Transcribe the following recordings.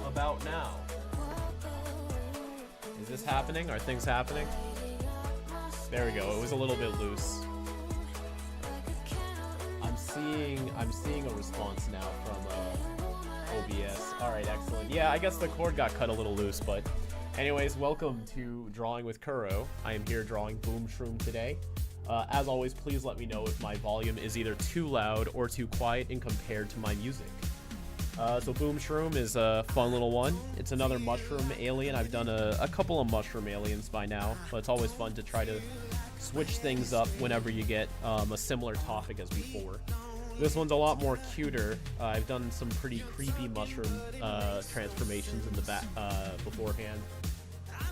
About now. Is this happening? Are things happening? There we go. It was a little bit loose. I'm seeing a response now from OBS. All right, excellent. Yeah, I guess the cord got cut a little loose, but anyways, welcome to Drawing with Kuro. I am here drawing Boom Shroom today. As always, please let me know if my volume is either too loud or too quiet in compared to my music. So Boom Shroom is a fun little one. It's another mushroom alien. I've done a couple of mushroom aliens by now, but it's always fun to try to switch things up whenever you get a similar topic as before. This one's a lot more cuter. I've done some pretty creepy mushroom transformations in the back beforehand.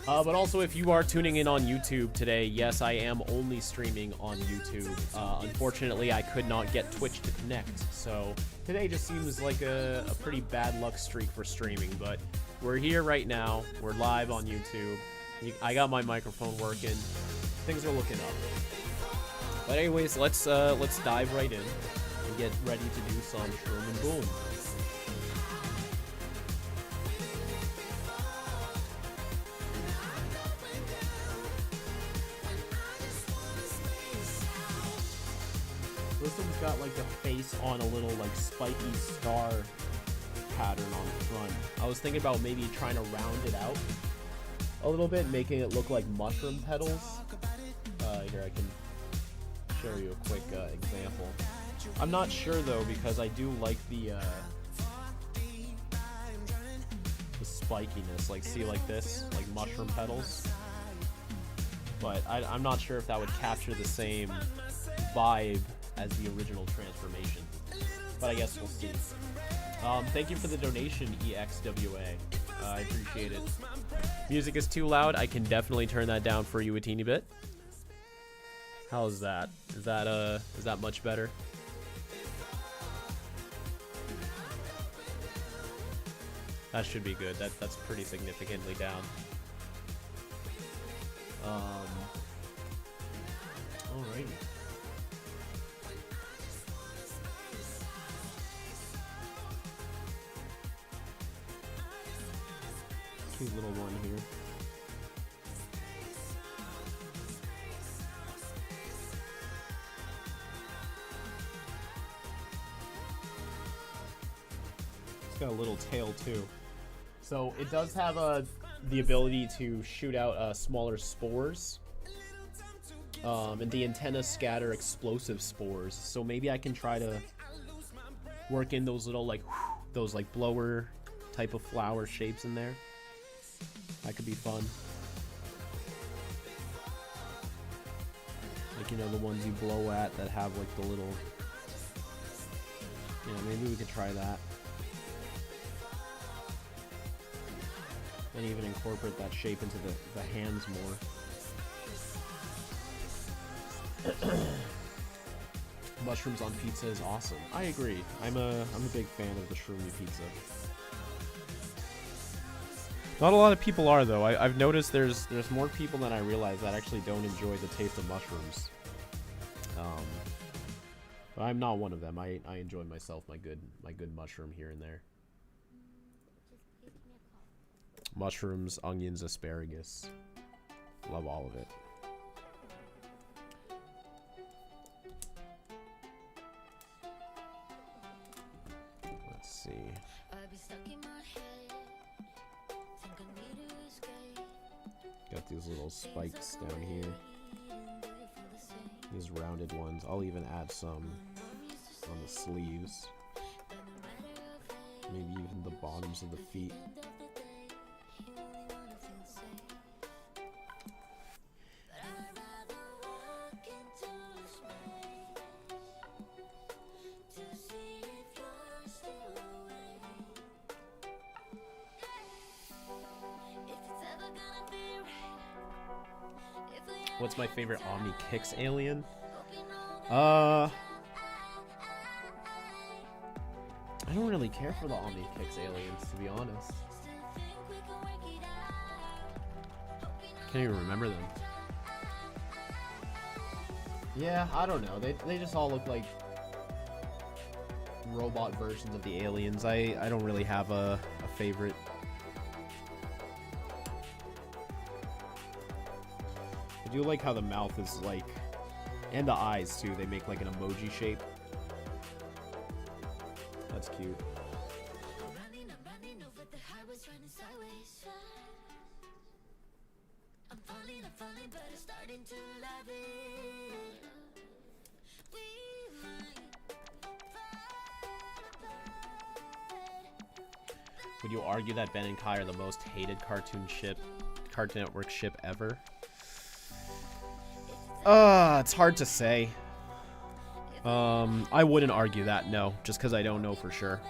But also, if you are tuning in on YouTube today, yes, I am only streaming on YouTube. Unfortunately, I could not get Twitch to connect, so today just seems like a pretty bad luck streak for streaming, but we're here right now. We're live on YouTube. I got my microphone working. Things are looking up. But anyways, let's dive right in and get ready to do some Shroom and Boom. This one's got like the face on a little like spiky star pattern on the front. I was thinking about maybe trying to round it out a little bit, making it look like mushroom petals. Here, I can show you a quick example. I'm not sure though, because I do like the spikiness, like see like this, like mushroom petals. But I'm not sure if that would capture the same vibe as the original transformation, but I guess we'll see. Thank you for the donation, EXWA. I appreciate it. Music is too loud. I can definitely turn that down for you a teeny bit. How's that? Is that much better? That should be good. That's pretty significantly down. Alrighty. Cute little one here. It's got a little tail too. So it does have the ability to shoot out smaller spores. And the antenna scatter explosive spores. So maybe I can try to work in those little like those like blower type of flower shapes in there. That could be fun. Like, you know, the ones you blow at that have like the little... Yeah, maybe we could try that. And even incorporate that shape into the hands more. Mushrooms on pizza is awesome. I agree. I'm a big fan of the shroomy pizza. Not a lot of people are though. I've noticed there's more people than I realize that actually don't enjoy the taste of mushrooms. But I'm not one of them. I enjoy myself my good mushroom here and there. Mushrooms, onions, asparagus. Love all of it. Let's see. Got these little spikes down here. These rounded ones. I'll even add some on the sleeves. Maybe even the bottoms of the feet. What's my favorite Omni Kicks alien? I don't really care for the Omni Kicks aliens, to be honest. Can't even remember them. Yeah, I don't know. They just all look like robot versions of the aliens. I don't really have a favorite. I do like how the mouth is like, and the eyes too, they make like an emoji shape. That's cute. Would you argue that Ben and Kai are the most hated Cartoon Network ship ever? It's hard to say. I wouldn't argue that, no, just because I don't know for sure.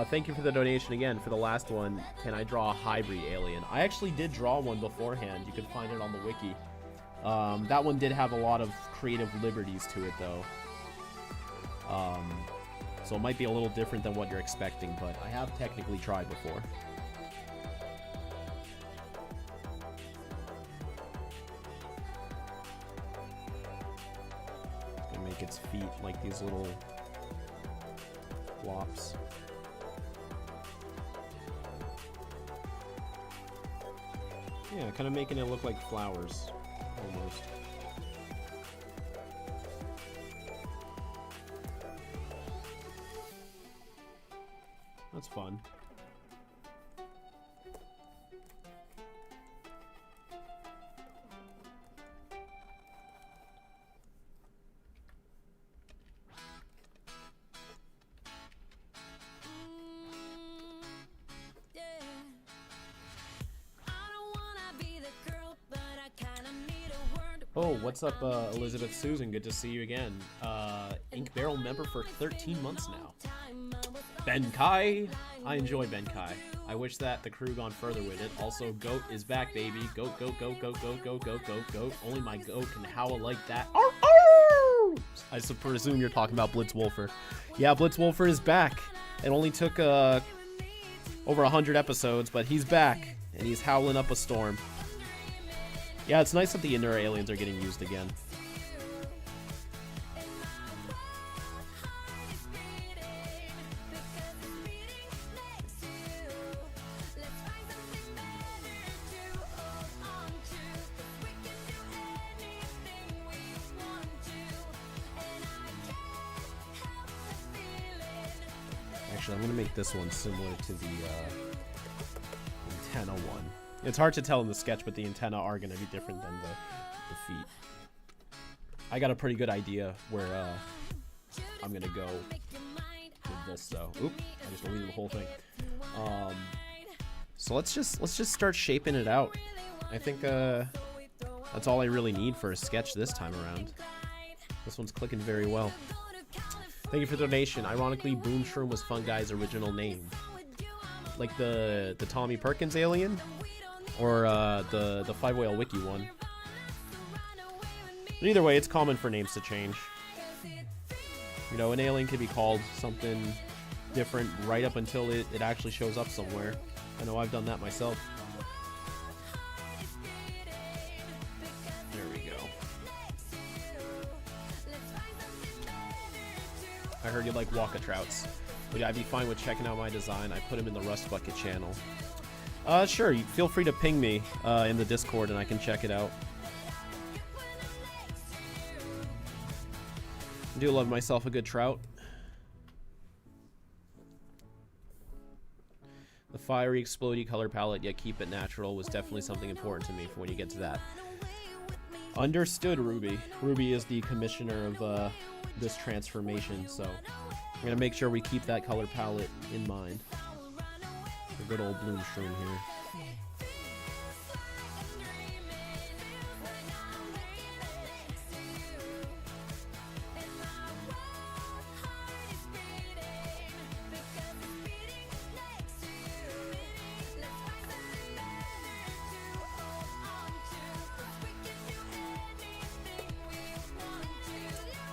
Thank you for the donation again. For the last one, can I draw a hybrid alien? I actually did draw one beforehand. You can find it on the wiki. That one did have a lot of creative liberties to it, though. So it might be a little different than what you're expecting, but I have technically tried before. Gonna make its feet like these little flops. Yeah, kind of making it look like flowers, almost. That's fun. Oh, what's up, Elizabeth Susan? Good to see you again. Ink Barrel member for 13 months now. Ben Kai. I enjoy Ben Kai. I wish that the crew gone further with it. Also, Goat is back, baby. Goat, goat, goat, goat, goat, goat, goat, goat, goat. Only my goat can howl like that. Arr, arr! I presume you're talking about Blitzwolfer. Yeah, Blitzwolfer is back. It only took over 100 episodes, but he's back, and he's howling up a storm. Yeah, it's nice that the inner aliens are getting used again. Actually, I'm going to make this one similar to the antenna one. It's hard to tell in the sketch, but the antenna are going to be different than the feet. I got a pretty good idea where I'm going to go with this, though. Oop, I just deleted the whole thing. So let's just start shaping it out. I think that's all I really need for a sketch this time around. This one's clicking very well. Thank you for the donation. Ironically, Boom Shroom was Fun Guy's original name. Like the Tommy Perkins alien? Or the 5-Whale Wiki one. But either way, it's common for names to change. You know, an alien can be called something different right up until it actually shows up somewhere. I know I've done that myself. There we go. I heard you like Waka Trouts. Would I be fine with checking out my design? I put him in the Rust Bucket channel. Sure, feel free to ping me in the Discord and I can check it out. I do love myself a good trout. The fiery, explodey color palette, yet keep it natural, was definitely something important to me for when you get to that. Understood, Ruby. Ruby is the commissioner of this transformation, so I'm going to make sure we keep that color palette in mind. A good old Bloom Shroom here.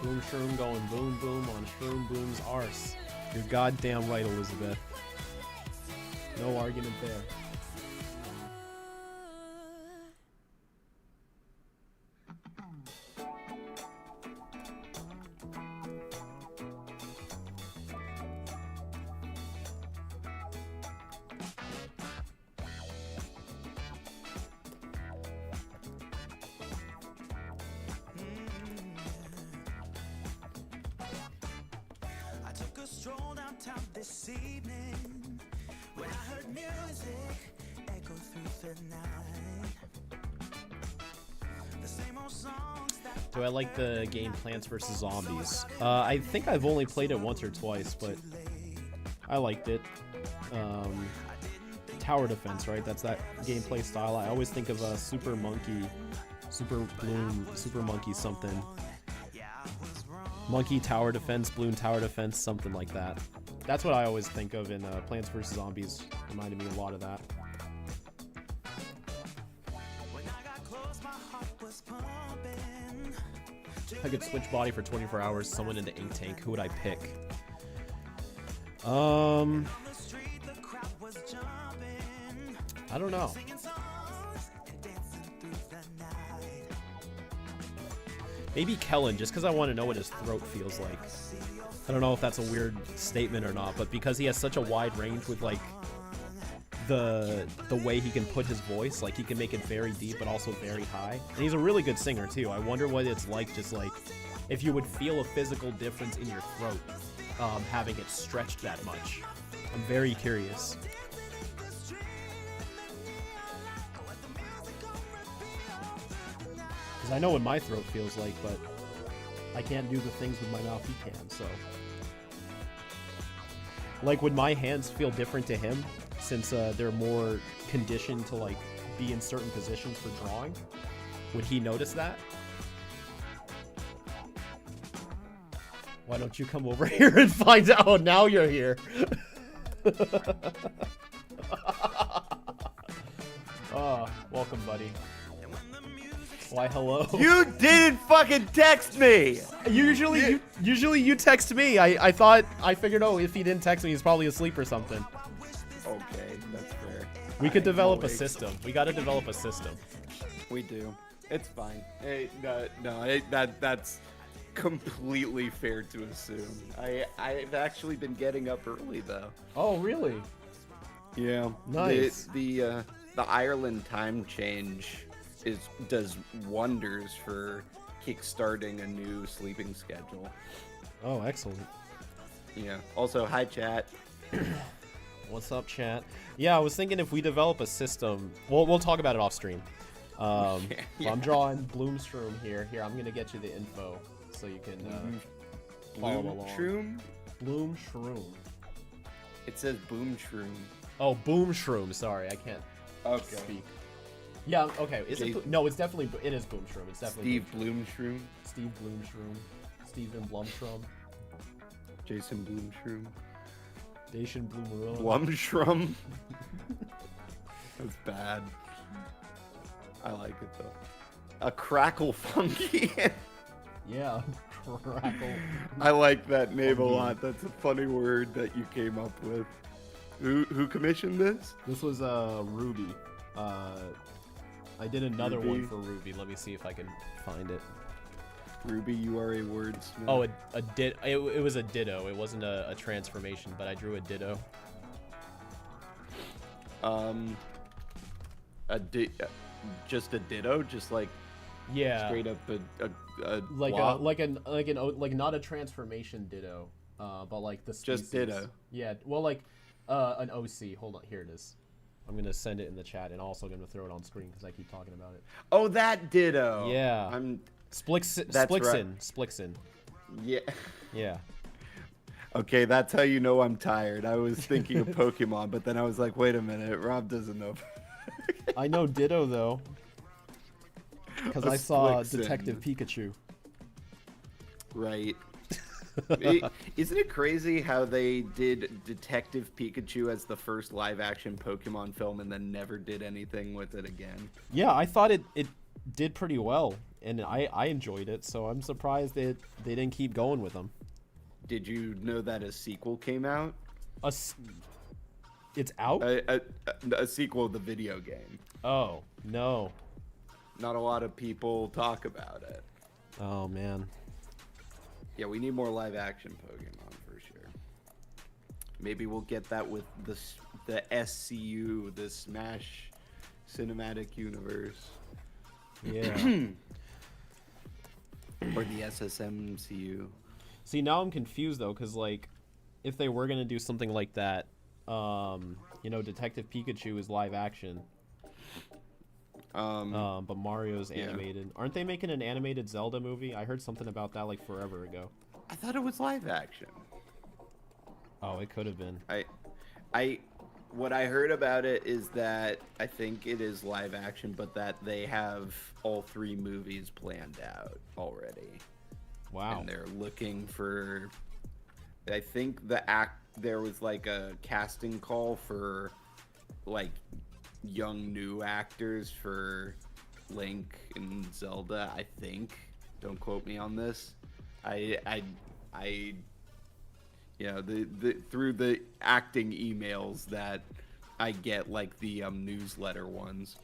Bloom Shroom going boom boom on Shroom Boom's arse. You're goddamn right, Elizabeth. No argument there. stroll downtown this evening when I heard music echo through the night. The same old songs that Do I like the game Plants vs. Zombies? I think I've only played it once or twice, but I liked it. Tower defense, right? That's that gameplay style. I always think of Super Monkey, Super Bloom, Super Monkey something. Monkey Tower Defense, Bloom Tower Defense, something like that. That's what I always think of in Plants vs. Zombies. Reminded me a lot of that. If I could switch body for 24 hours, someone into Ink Tank, who would I pick? I don't know. Maybe Kellen, just because I want to know what his throat feels like. I don't know if that's a weird statement or not, but because he has such a wide range with like the way he can put his voice, like he can make it very deep but also very high. And he's a really good singer too. I wonder what it's like, just like if you would feel a physical difference in your throat having it stretched that much. I'm very curious. I know what my throat feels like, but I can't do the things with my mouth he can, so. Like, would my hands feel different to him, since they're more conditioned to, like, be in certain positions for drawing? Would he notice that? Why don't you come over here and find out? Oh, now you're here. Oh, welcome, buddy. Why, hello. You didn't fucking text me! Usually you text me. I figured, oh, if he didn't text me, he's probably asleep or something. Okay, that's fair. We could develop a system. We gotta develop a system. We do. It's fine. Hey, that's completely fair to assume. I've actually been getting up early though. Oh, really? Yeah. Nice. The Ireland time change does wonders for kickstarting a new sleeping schedule. Oh, excellent. Yeah. Also, hi chat. What's up, chat? Yeah, I was thinking if we develop a system, we'll talk about it off stream. Yeah. I'm drawing Bloom Shroom here. Here, I'm gonna get you the info so you can follow along. Shroom? Bloom Shroom. It says Boom Shroom. Oh, Boom Shroom. Sorry, I can't speak. Yeah, okay. No, it's definitely, it is Boom Shroom. It's definitely Steve Bloom Shroom. Steve Bloom Shroom. Stephen Blumshroom. Jason Bloom Shroom. Dacian Bloomerilla. Blumshroom. That's bad. I like it though. A Crackle Funky. Yeah, Crackle. I like that name a lot. That's a funny word that you came up with. Who commissioned this? This was Ruby. I did another Ruby. one for Ruby. Let me see if I can find it. Ruby, you are a wordsmith. Oh, it was a ditto. It wasn't a transformation, but I drew a ditto. Just a ditto, just like Yeah, straight up a like blob? like not a transformation ditto, but like the species. Just ditto. Yeah, well, like an OC. Hold on, here it is. I'm gonna send it in the chat, and also gonna throw it on screen because I keep talking about it. Oh, that ditto. Yeah. Splixin. Yeah. Yeah. Okay, that's how you know I'm tired. I was thinking of Pokemon, but then I was like, wait a minute, Rob doesn't know. I know Ditto though, because I saw Splixin. Detective Pikachu. Right. Isn't it crazy how they did Detective Pikachu as the first live-action Pokemon film and then never did anything with it again? Yeah, I thought it did pretty well, and I enjoyed it, so I'm surprised they didn't keep going with them. Did you know that a sequel came out? It's out? A sequel of the video game. Oh, no. Not a lot of people talk about it. Oh, man. Yeah, we need more live-action Pokemon for sure. Maybe we'll get that with the SCU, the Smash Cinematic Universe. Yeah. Or the SSMCU. See, now I'm confused, though, because, like, if they were gonna do something like that, Detective Pikachu is live action. But Mario's animated. Aren't they making an animated Zelda movie? I heard something about that like forever ago. I thought it was live action. Oh, it could have been. What I heard about it is that I think it is live action, but that they have all 3 movies planned out already. Wow. And they're looking for, I think there was like a casting call for like young new actors for Link and Zelda, I think. Don't quote me on this. Through the acting emails that I get, like the newsletter ones.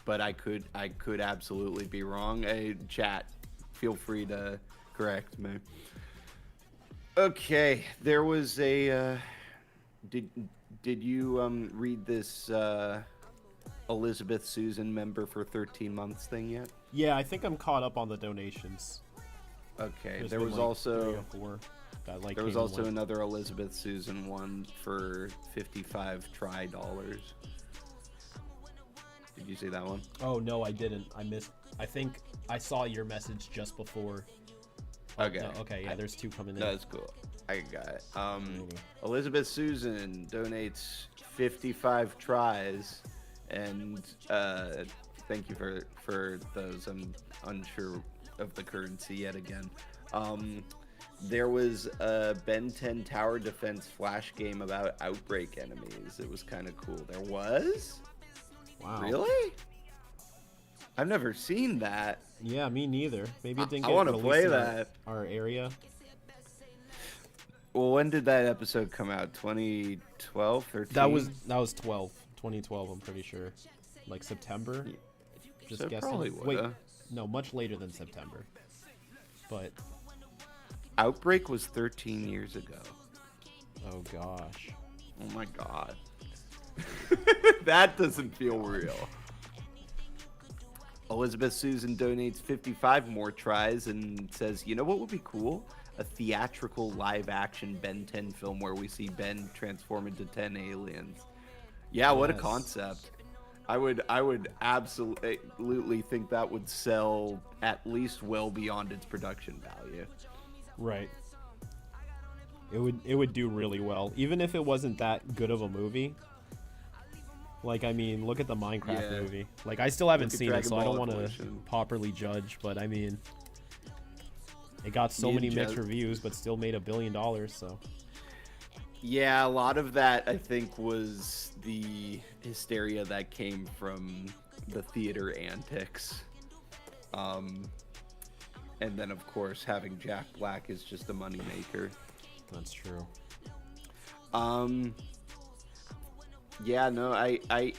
But I could absolutely be wrong. Chat, feel free to correct me. Okay, there was a. Did you read this Elizabeth Susan member for 13 months thing yet? Yeah, I think I'm caught up on the donations. Okay, There's there been, was like, also 3 or 4 that, like, there was came also and went. another Elizabeth Susan one for 55 try dollars. Did you see that one? Oh no, I didn't. I missed. I think I saw your message just before. Okay. No, okay, yeah, there's 2 coming in. That's cool. I got it. Elizabeth Susan donates 55 tries, and thank you for those. I'm unsure of the currency yet again. There was a Ben 10 tower defense flash game about outbreak enemies. It was kind of cool. There was? Wow. Really? I've never seen that. Yeah, me neither. Maybe it didn't I get wanna released play in that. our area. Well, when did that episode come out? 2012, 13? That was 2012, I'm pretty sure. Like September? Just So it guessing. probably Wait, woulda. no, much later than September. But Outbreak was 13 years ago. oh gosh. Oh my god. That doesn't feel real. Elizabeth Susan donates 55 more tries and says, you know what would be cool? A theatrical live-action Ben 10 film where we see Ben transform into 10 aliens. Yeah, what a Yes. concept. I would absolutely think that would sell at least well beyond its production value. Right. It would do really well, even if it wasn't that good of a movie. Like, I mean, look at the Minecraft Yeah. movie. Like, I still haven't Look at seen it, Dragon so I don't Ball want to Evolution. properly judge. But I mean, it got so Me and many mixed Jez- reviews, but still made $1 billion. So Yeah, a lot of that, I think, was the hysteria that came from the theater antics. And then, of course, having Jack Black is just a moneymaker. that's true. Yeah, no, I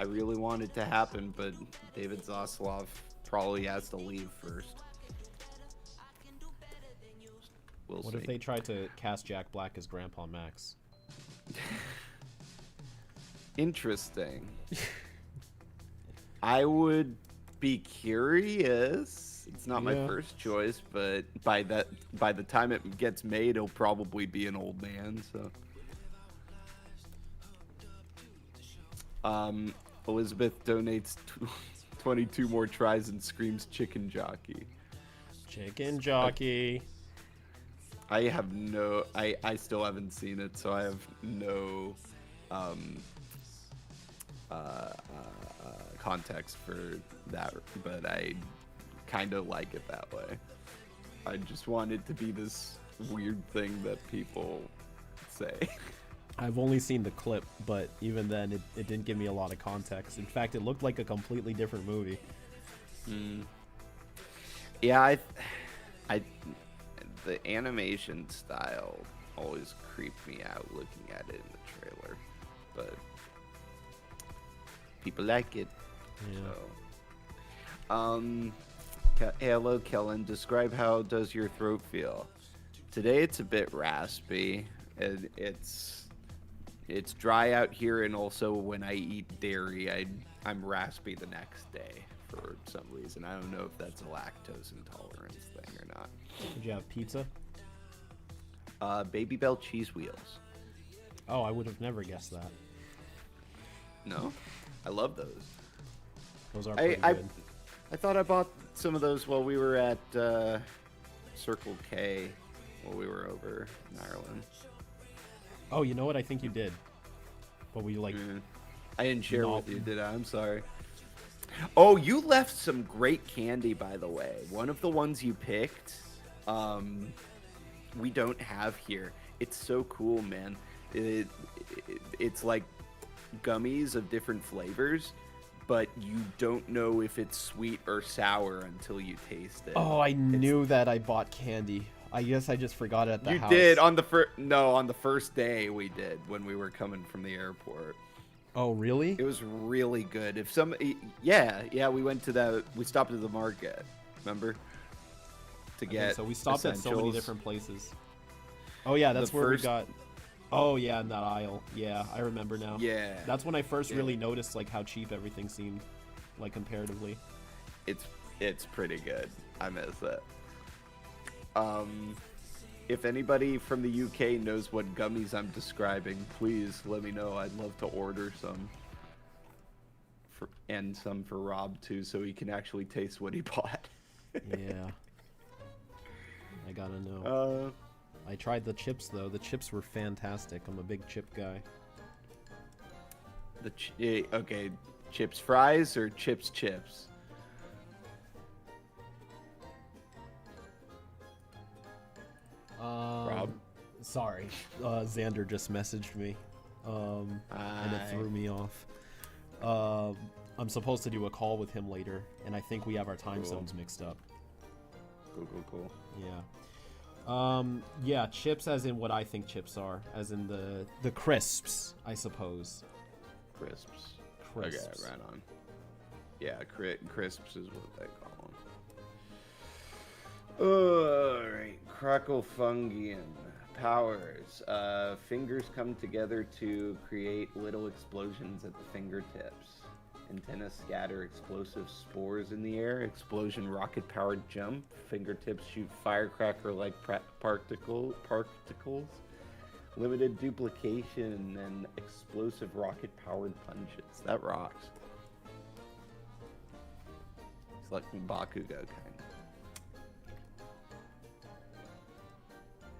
really want it to happen, but David Zaslav probably has to leave first. We'll What see. if they tried to cast Jack Black as Grandpa Max? Interesting. I would be curious. It's not my Yeah. first choice, but by the time it gets made, he'll probably be an old man. So, Elizabeth donates 22 more tries and screams "chicken jockey." Chicken jockey. I still haven't seen it, so I have no context for that, but I kind of like it that way. I just want it to be this weird thing that people say. I've only seen the clip, but even then, it didn't give me a lot of context. In fact, it looked like a completely different movie. Yeah, the animation style always creeped me out looking at it in the trailer, but people like it. Yeah. So, hello, Kellen. Describe how does your throat feel? Today it's a bit raspy, and it's dry out here, and also when I eat dairy, I'm raspy the next day for some reason. I don't know if that's a lactose intolerance thing or not. Did you have pizza? Baby Bell cheese wheels. Oh, I would have never guessed that. No, I love those. Those are pretty good. I thought I bought some of those while we were at Circle K while we were over in Ireland. Oh, you know what? I think you did. But we like. I didn't share with you, did I? I'm sorry. Oh, you left some great candy, by the way. One of the ones you picked, we don't have here. It's so cool, man. It's like gummies of different flavors, but you don't know if it's sweet or sour until you taste it. Oh, I knew that I bought candy. I guess I just forgot it at the house. You did on the first day we did when we were coming from the airport. Oh, really? It was really good. We stopped at the market, remember? To get so we stopped at so many essentials. different places. Oh yeah, that's where we first- got. Oh yeah, in that aisle. Yeah, I remember now. Yeah. That's when I first really noticed like how cheap everything seemed, like comparatively. It's pretty good. I miss it. If anybody from the UK knows what gummies I'm describing, please let me know. I'd love to order some. And some for Rob too, so he can actually taste what he bought. Yeah. I gotta know. I tried the chips though. The chips were fantastic. I'm a big chip guy. Okay, chips fries or chips? Rob? Sorry. Xander just messaged me. And it threw me off. I'm supposed to do a call with him later, and I think we have our time zones mixed up. Cool. Yeah. Yeah, chips as in what I think chips are, as in the crisps, I suppose. Crisps. Crisps. Okay, right on. Yeah, crisps is what they call them. Alright, Crockelfungian powers. Fingers come together to create little explosions at the fingertips. Antennas scatter explosive spores in the air. Explosion rocket-powered jump. Fingertips shoot firecracker-like particles. Limited duplication and explosive rocket-powered punches. That rocks. It's like Bakugo, kind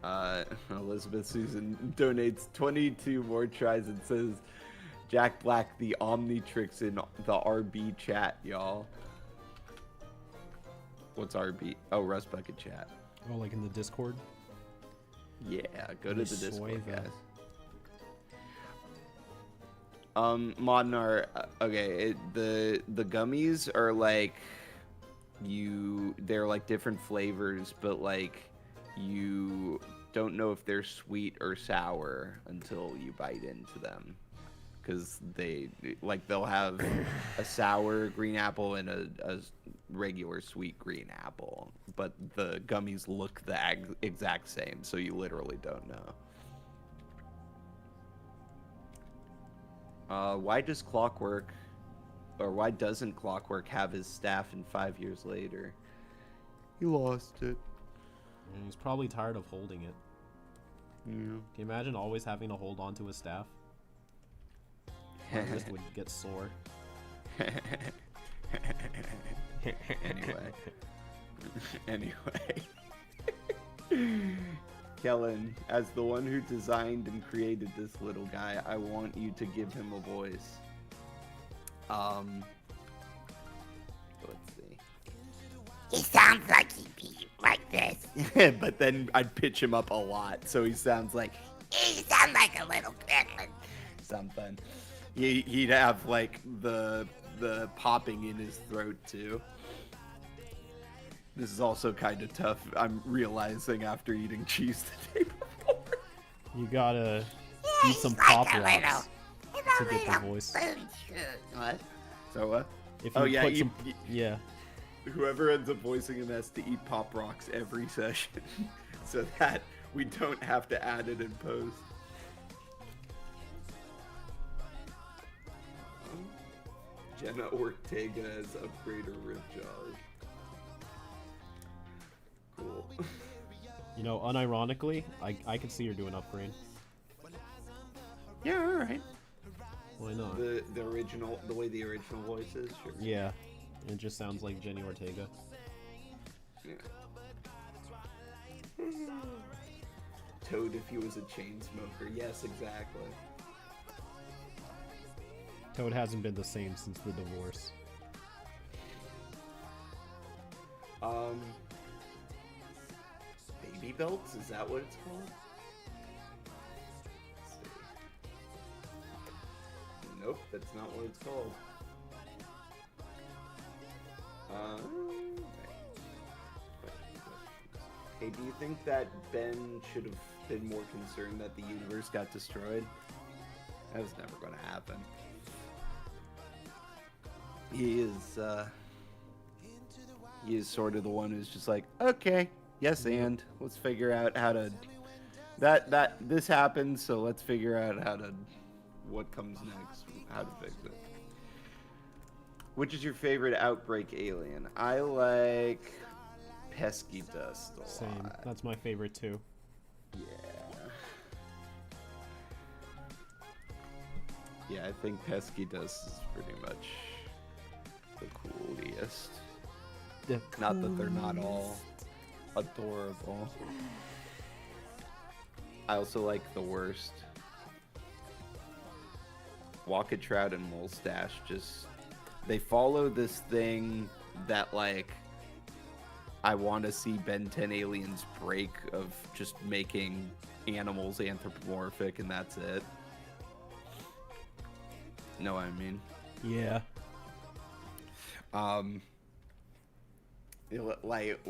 of. Elizabeth Susan donates 22 more tries and says, Jack Black, the Omnitrix in the RB chat, y'all. What's RB? Oh, Rust Bucket chat. Oh, like in the Discord? Yeah, go to the Discord, that. guys. Modern art. Okay, the gummies are like they're like different flavors, but like you don't know if they're sweet or sour until you bite into them. Because they'll have a sour green apple and a regular sweet green apple, but the gummies look the exact same, so you literally don't know. Why doesn't Clockwork have his staff in 5 years later? He lost it. And he's probably tired of holding it. Yeah. Can you imagine always having to hold on to his staff? My wrist would get sore. Anyway. Kellen, as the one who designed and created this little guy, I want you to give him a voice. Let's see. He sounds like he'd be like this. But then I'd pitch him up a lot, so he sounds like He sounds like a little gremlin. something. He'd have like the popping in his throat too. This is also kind of tough. I'm realizing after eating cheese the day before. You gotta Yeah, eat some he's pop like a rocks little to get the voice. What? So what? If Oh you yeah, put some, yeah. whoever ends up voicing him has to eat pop rocks every session, so that we don't have to add it in post. Jenna Ortega as Upgrader Ripjaws. Cool. You know, unironically, I could see her doing Upgrade. Yeah, alright. Why not? The original, the way the original voice is, sure. Yeah, it just sounds like Jenny Ortega. Yeah. Toad if he was a chain smoker. Yes, exactly. Toad hasn't been the same since the divorce. Baby belts? Is that what it's called? Let's see. Nope, that's not what it's called. Hey, do you think that Ben should have been more concerned that the universe got destroyed? That was never going to happen. He is sort of the one who's just like, okay, yes, and let's figure out how to this happened, so let's figure out what comes next, how to fix it. Which is your favorite Outbreak alien? I like Pesky Dust a lot. Same. That's my favorite too. Yeah. Yeah, I think Pesky Dust is pretty much the coolest. Not that they're not all adorable. I also like the worst. Walkatrout and Molestache just... They follow this thing that, like, I want to see Ben 10 Aliens break of just making animals anthropomorphic and that's it. Know what I mean? Yeah.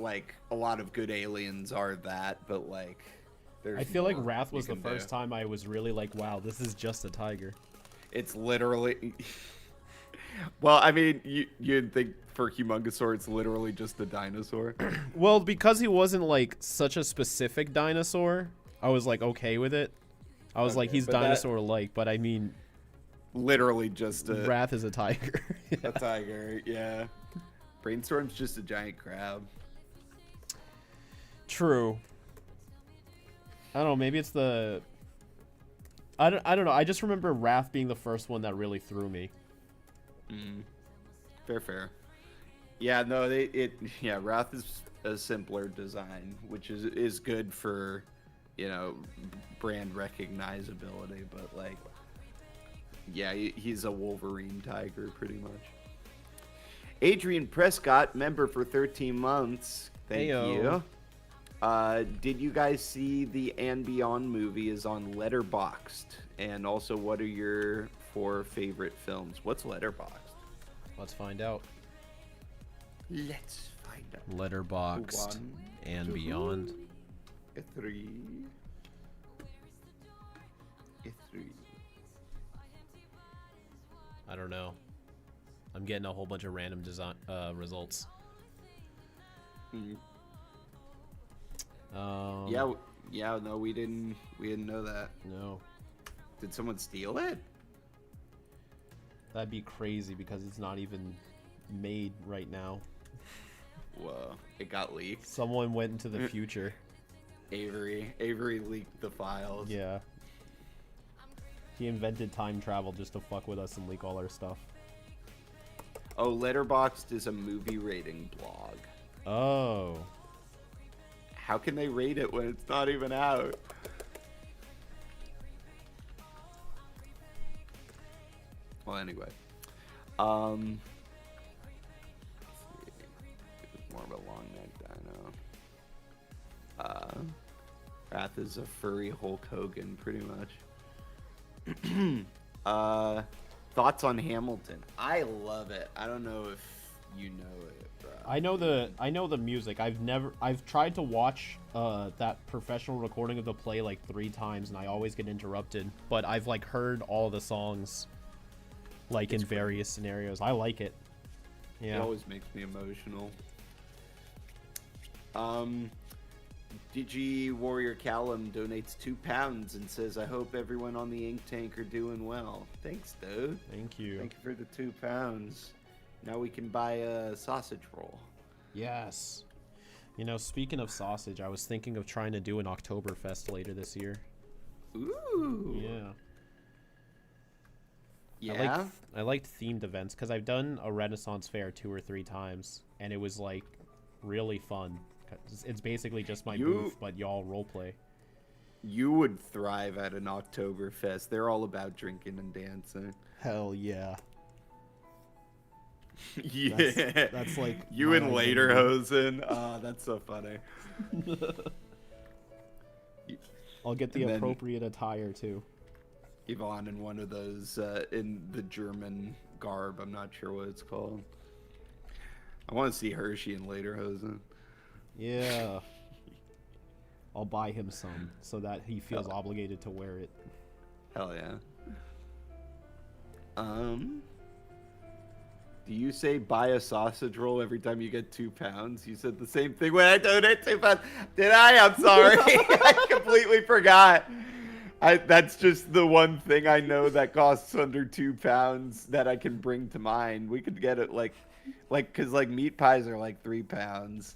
Like a lot of good aliens are that, but like there's I feel like more Wrath you was the can first do. time I was really like, wow, this is just a tiger. It's literally well, I mean, you'd think for Humongousaur it's literally just a dinosaur. Well, because he wasn't like such a specific dinosaur, I was like okay with it. I was like, Okay, he's but that- dinosaur-like, but I mean, Literally just a Wrath is a tiger. a tiger, yeah. Brainstorm's just a giant crab. True. I don't know, maybe it's the... I don't know, I just remember Wrath being the first one that really threw me. Fair. Yeah, no, Wrath is a simpler design, which is good for, you know, brand recognizability, but like, yeah, he's a Wolverine tiger pretty much. Adrian Prescott, member for 13 months. Thank Heyo. you. Did you guys see the And Beyond movie is on Letterboxd? And also, what are your 4 favorite films? What's Letterboxd? Let's find out. Let's find out. Letterboxd 1, and 2, Beyond. 3. 3. I don't know. I'm getting a whole bunch of random design results. No, we didn't know that. No. Did someone steal it? That'd be crazy because it's not even made right now. Whoa, it got leaked. Someone went into the future. Avery leaked the files. Yeah. He invented time travel just to fuck with us and leak all our stuff. Oh, Letterboxd is a movie rating blog. Oh. How can they rate it when it's not even out? Well, anyway. Let's see. It's more of a long neck dino. Wrath is a furry Hulk Hogan, pretty much. Thoughts on Hamilton? I love it. I don't know if you know it, bro. I know the music. I've tried to watch that professional recording of the play like 3 times and I always get interrupted, but I've like heard all the songs like in various scenarios. I like it. It Yeah. always makes me emotional. DG Warrior Callum donates £2 and says, "I hope everyone on the Ink Tank are doing well." Thanks, dude. Thank you. Thank you for the £2. Now we can buy a sausage roll. Yes. You know, speaking of sausage, I was thinking of trying to do an Oktoberfest later this year. Ooh. Yeah. Yeah. I liked themed events because I've done a Renaissance fair 2 or 3 times, and it was like really fun. It's basically just my booth, but y'all roleplay. You would thrive at an Oktoberfest. They're all about drinking and dancing. Hell yeah. Yeah. That's like you my and identity. Lederhosen. Oh, that's so funny. I'll get the And then- appropriate attire too. Yvonne in one of those in the German garb. I'm not sure what it's called. I want to see Hershey in Lederhosen. Yeah. I'll buy him some so that he feels obligated to wear it. Hell yeah. Do you say buy a sausage roll every time you get £2? You said the same thing when I donate £2. Did I? I'm sorry. I completely forgot. That's just the one thing I know that costs under £2 that I can bring to mind. We could get it cause like meat pies are like £3.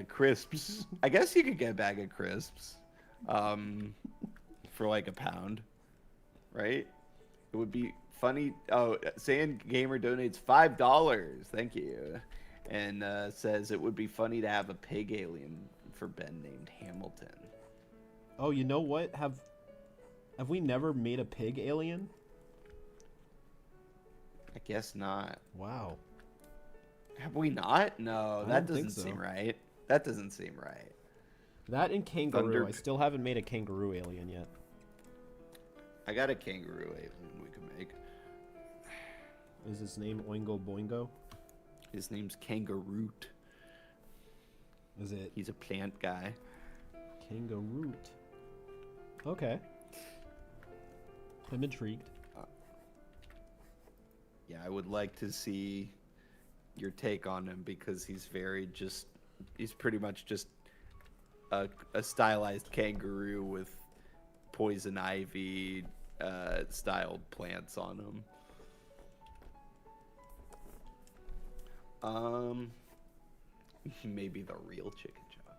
Crisps. I guess you could get a bag of crisps, for like £1, right? It would be funny. Oh, Sand Gamer donates $5. Thank you, and says it would be funny to have a pig alien for Ben named Hamilton. Oh, you know what? Have we never made a pig alien? I guess not. Wow. Have we not? No, that don't think doesn't so. seem right. That doesn't seem right. That and kangaroo. Thunder- I still haven't made a kangaroo alien yet. I got a kangaroo alien we could make. Is his name Oingo Boingo? His name's Kangaroot. Is it He's a plant guy. Kangaroot? Okay. I'm intrigued. Yeah, I would like to see your take on him because he's pretty much just a stylized kangaroo with poison ivy styled plants on him. Maybe the real chicken chop.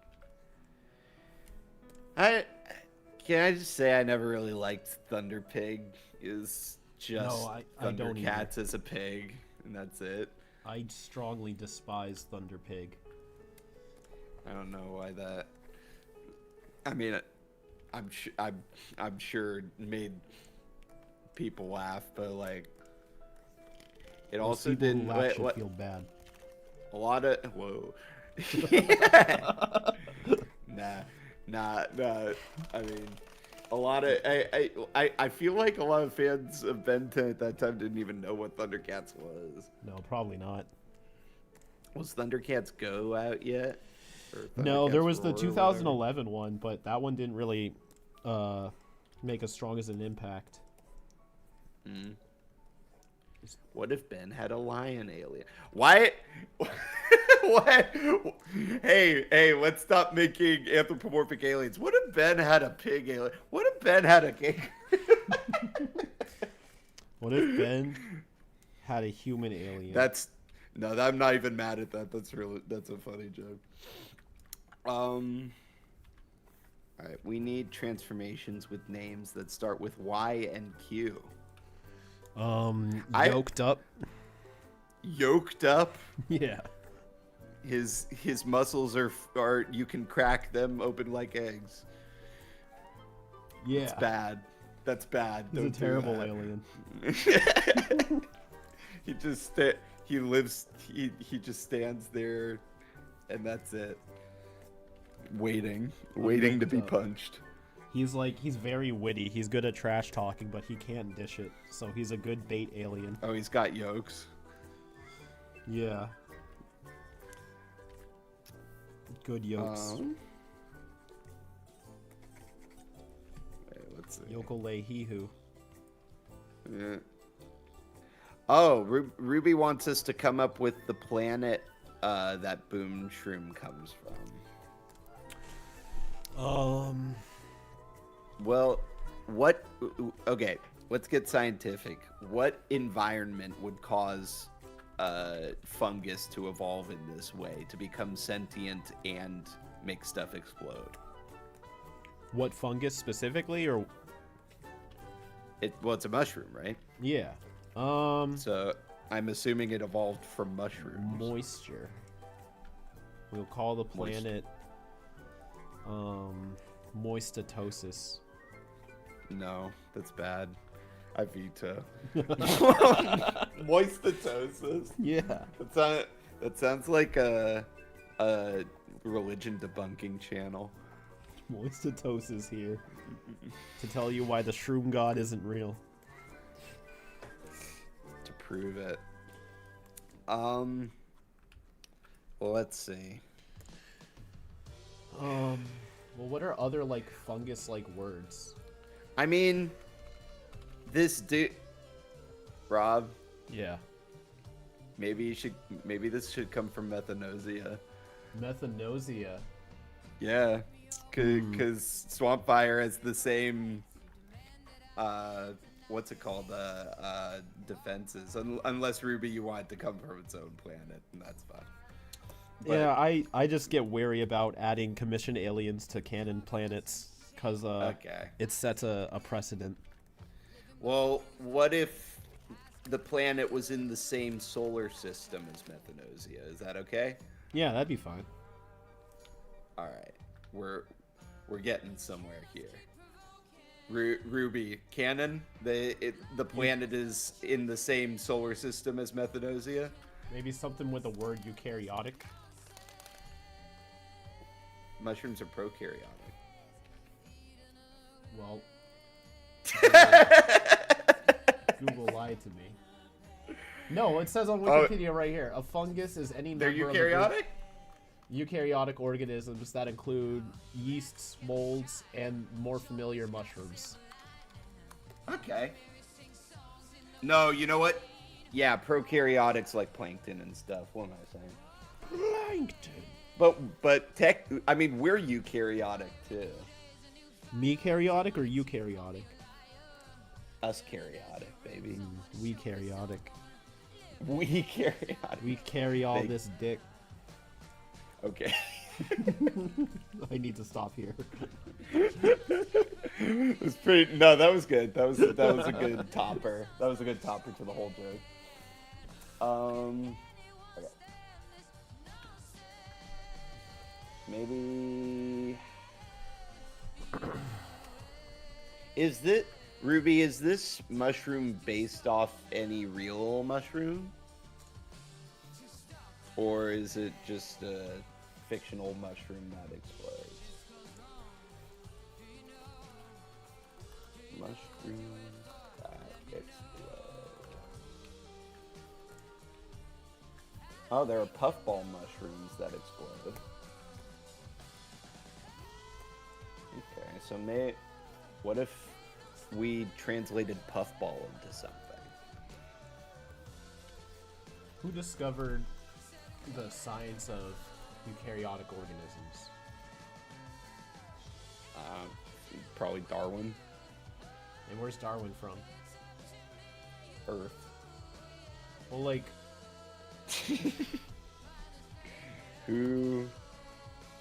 Can I just say I never really liked Thunder Pig. Is just No, I don't either. Thundercats as a pig, and that's it. I strongly despise Thunder Pig. I don't know why that. I mean, I'm sure it made people laugh, but like, it Most also people who didn't. laugh should feel bad. A lot of whoa. Nah. I mean, a lot of I feel like a lot of fans of Ben 10 at that time didn't even know what Thundercats was. No, probably not. Was Thundercats Go out yet? Or No, there Thundercats was the Roar or whatever? 2011 one, but that one didn't really make as strong as an impact. Mm. What if Ben had a lion alien? Why? What? Hey, let's stop making anthropomorphic aliens. What if Ben had a pig alien? What if Ben had a kangaroo? What if Ben had a human alien? No, I'm not even mad at that. That's a funny joke. All right, we need transformations with names that start with Y and Q. Yoked up. Yoked up. Yeah. His muscles are you can crack them open like eggs. Yeah. It's bad. That's bad. He's Don't a do terrible that. alien. He just stands there, and that's it. Waiting to be up. punched. He's very witty. He's good at trash talking, but he can't dish it. So he's a good bait alien. Oh, he's got yolks. Yeah. Good yokes. Wait, let's see. Yokole Hihu. Yeah. Oh, Ruby wants us to come up with the planet that Boom Shroom comes from. Um. Well, what? Okay, let's get scientific. What environment would cause fungus to evolve in this way, to become sentient and make stuff explode? What fungus specifically, or Well, it's a mushroom, right? yeah. So I'm assuming it evolved from mushrooms. Moisture. We'll call the planet moistatosis. No, that's bad. I veto. Moistatosis. Yeah. That sounds like a religion debunking channel. Moistatosis here to tell you why the Shroom god isn't real. To prove it. Well, let's see. Well, what are other like fungus-like words? I mean, this dude, Rob. Yeah. Maybe this should come from Methanosia. Methanosia. Yeah, because Swamp Fire has the same, what's it called, defenses. Unless Ruby, you want it to come from its own planet, and that's fine. But, Yeah, I just get wary about adding commissioned aliens to canon planets because okay. it sets a precedent. Well, what if the planet was in the same solar system as Methanosia? Is that okay? Yeah, that'd be fine. All right, we're getting somewhere here. Ruby, canon. The planet is in the same solar system as Methanosia. Maybe something with the word eukaryotic. Mushrooms are prokaryotic. Well, Google lied to me. No, it says on Wikipedia right here. A fungus is any They're member eukaryotic? of the eukaryotic organisms that include yeasts, molds, and more familiar mushrooms. Okay. No, you know what? Yeah, prokaryotics like plankton and stuff. What am I saying? Plankton. But I mean, we're eukaryotic too. Me karyotic or eukaryotic? Us karyotic, baby. We karyotic. We karyotic. We carry all They- this dick. Okay. I need to stop here. It was pretty. No, that was good. That was a good topper. That was a good topper to the whole joke. Okay. Maybe. Ruby? Is this mushroom based off any real mushroom, or is it just a fictional mushroom that explodes? Mushroom that explode. Oh, there are puffball mushrooms that explode. Okay, so what if we translated puffball into something? Who discovered the science of eukaryotic organisms? Probably Darwin. And where's Darwin from? Earth. Well, like, Who?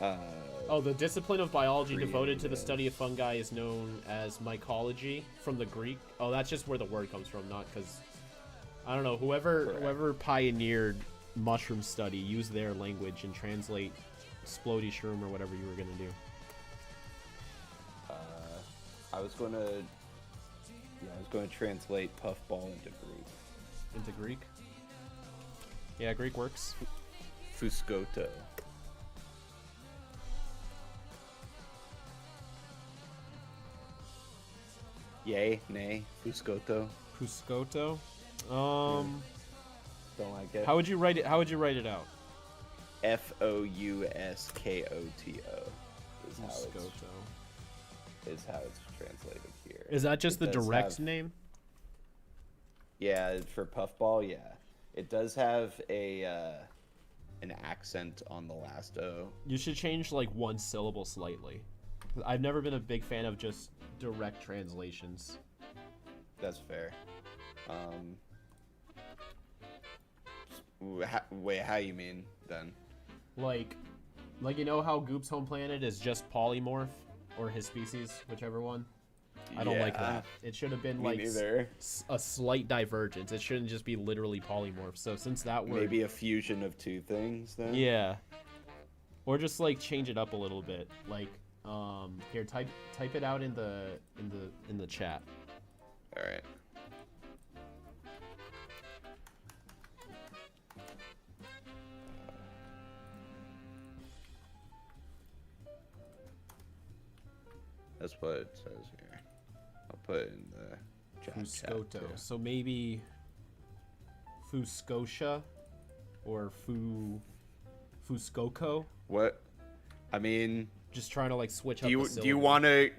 oh, the discipline of biology devoted to the Creative. study of fungi is known as mycology from the Greek. Oh, that's just where the word comes from, not because I don't know. Whoever pioneered mushroom study used their language and translate splody shroom or whatever you were gonna do. I was going to translate puffball into Greek. Into Greek. Yeah, Greek works. Fuscoto. Yay, nay, Fuscoto. Fuscoto. Don't like it. How would you write it? How would you write it out? Fouskoto Fuscoto. is how it's translated here. Is that just It the does direct have- name? Yeah, for puffball, yeah. It does have an accent on the last O. You should change like one syllable slightly. I've never been a big fan of just direct translations. That's fair. Wait, how you mean then? Like you know how Goop's home planet is just polymorph or his species, whichever one. I don't like that. It should have been like a slight divergence. It shouldn't just be literally polymorph. So since that word, maybe a fusion of two things then. Yeah. Or just like change it up a little bit. Like here, type it out in the chat. All right. That's what it says here. I'll put it in the chat. Fuscoto. Too. So maybe Fuscotia or Fuscoco. What? I mean, just trying to like switch up. Do you want to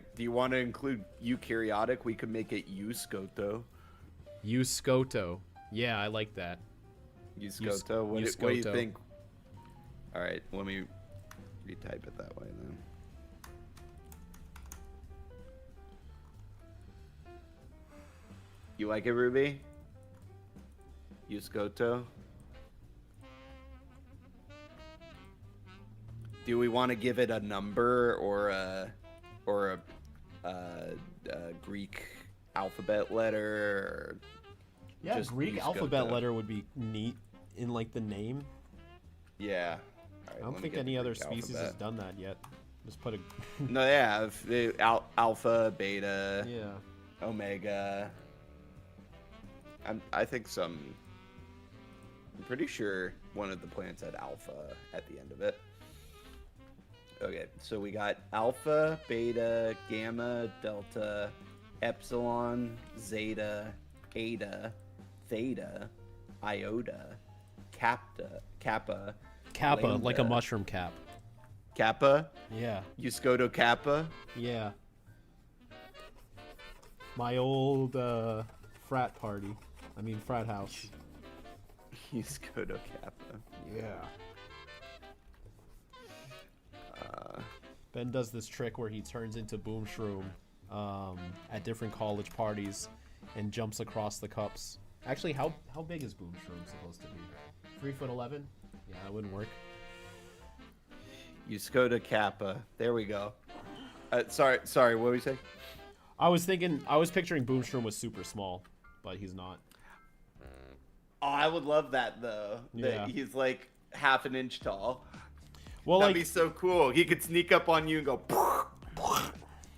include eukaryotic? We could make it Euscoto. Euscoto. Yeah, I like that. Euscoto. What do you think? All right, let me retype it that way then. You like it, Ruby? Euscoto. Do we want to give it a number or a Greek alphabet letter? Or yeah, just Greek Euscoto? alphabet letter would be neat in like the name. Yeah. All right, I don't think any other species has done that yet. Just put a. No, yeah, alpha, beta, Yeah. omega. I think I'm pretty sure one of the plants had alpha at the end of it. Okay, so we got alpha, beta, gamma, delta, epsilon, zeta, eta, theta, iota, kappa, lambda. Like a mushroom cap. Kappa? Yeah. Euscoto kappa? Yeah. My old frat house. Euscoto kappa. Yeah. Ben does this trick where he turns into Boom Shroom at different college parties and jumps across the cups. Actually, how big is Boom Shroom supposed to be? 3'11"? Yeah, that wouldn't work. Euscoto kappa. There we go. Sorry, what were you saying? I was picturing Boom Shroom was super small, but he's not. Oh, I would love that though. Yeah. That he's like half an inch tall. Well, That'd like be so cool. He could sneak up on you and go.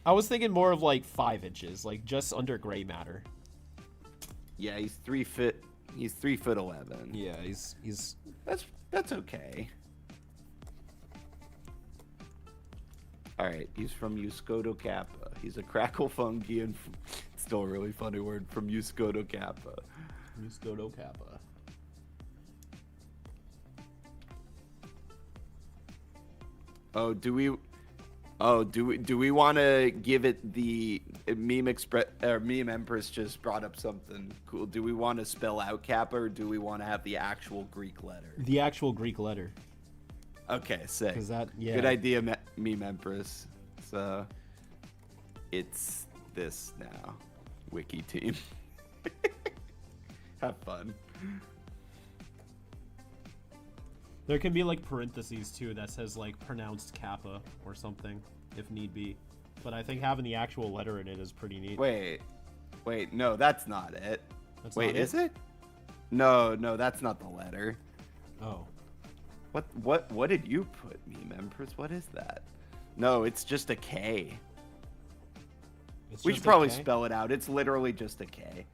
I was thinking more of like 5 inches, like just under gray matter. Yeah, he's 3 foot. He's 3'11". Yeah, he's. That's okay. All right, he's from Euscoto kappa. He's a crackle fungi and still a really funny word from Euscoto kappa. Euscoto kappa. Do we want to give it the Meme Empress just brought up something cool. Do we want to spell out kappa or do we want to have the actual Greek letter? The actual Greek letter. Okay, sick. Yeah. Good idea, Meme Empress. So it's this now. Wiki team. Have fun. There can be like parentheses too that says like pronounced kappa or something if need be. But I think having the actual letter in it is pretty neat. Wait, no, that's not it. Wait, is it? No, that's not the letter. Oh. What did you put, Meme Empress? What is that? No, it's just a K. We should probably spell it out. It's literally just a K.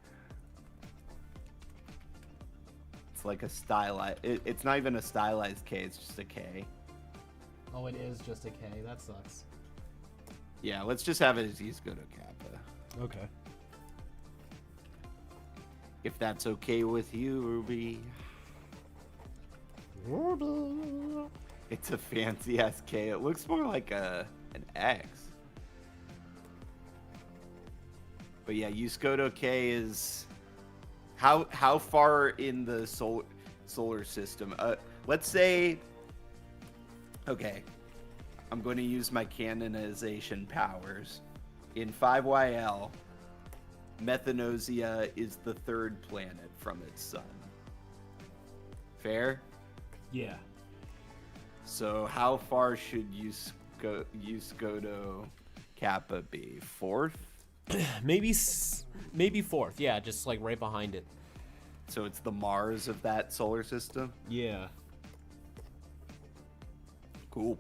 It's like a stylized. It's not even a stylized K. It's just a K. Oh, it is just a K. That sucks. Yeah, let's just have it as Euscoto kappa. Okay. If that's okay with you, Ruby. It's a fancy ass K. It looks more like an X. But yeah, Euscoto K is how far in the solar system? Let's say. Okay. I'm going to use my canonization powers. In 5YL, Methanosia is the third planet from its sun. Fair? Yeah. So how far should Euskoto Kappa be? Fourth? Maybe fourth. Yeah, just like right behind it. So it's the Mars of that solar system? Yeah. Cool.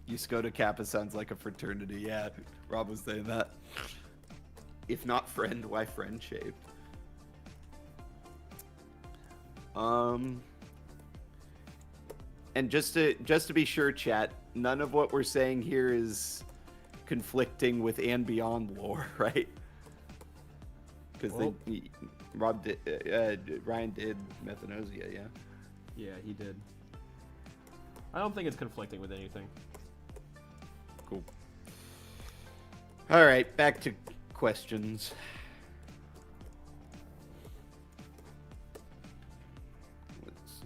Euskoto Kappa sounds like a fraternity. Yeah, Rob was saying that. If not friend, why friend shaped? And just to be sure, chat, none of what we're saying here is conflicting with and beyond lore, right? Because Ryan did Methanosia, yeah. Yeah, he did. I don't think it's conflicting with anything. Cool. All right, back to questions. Let's see.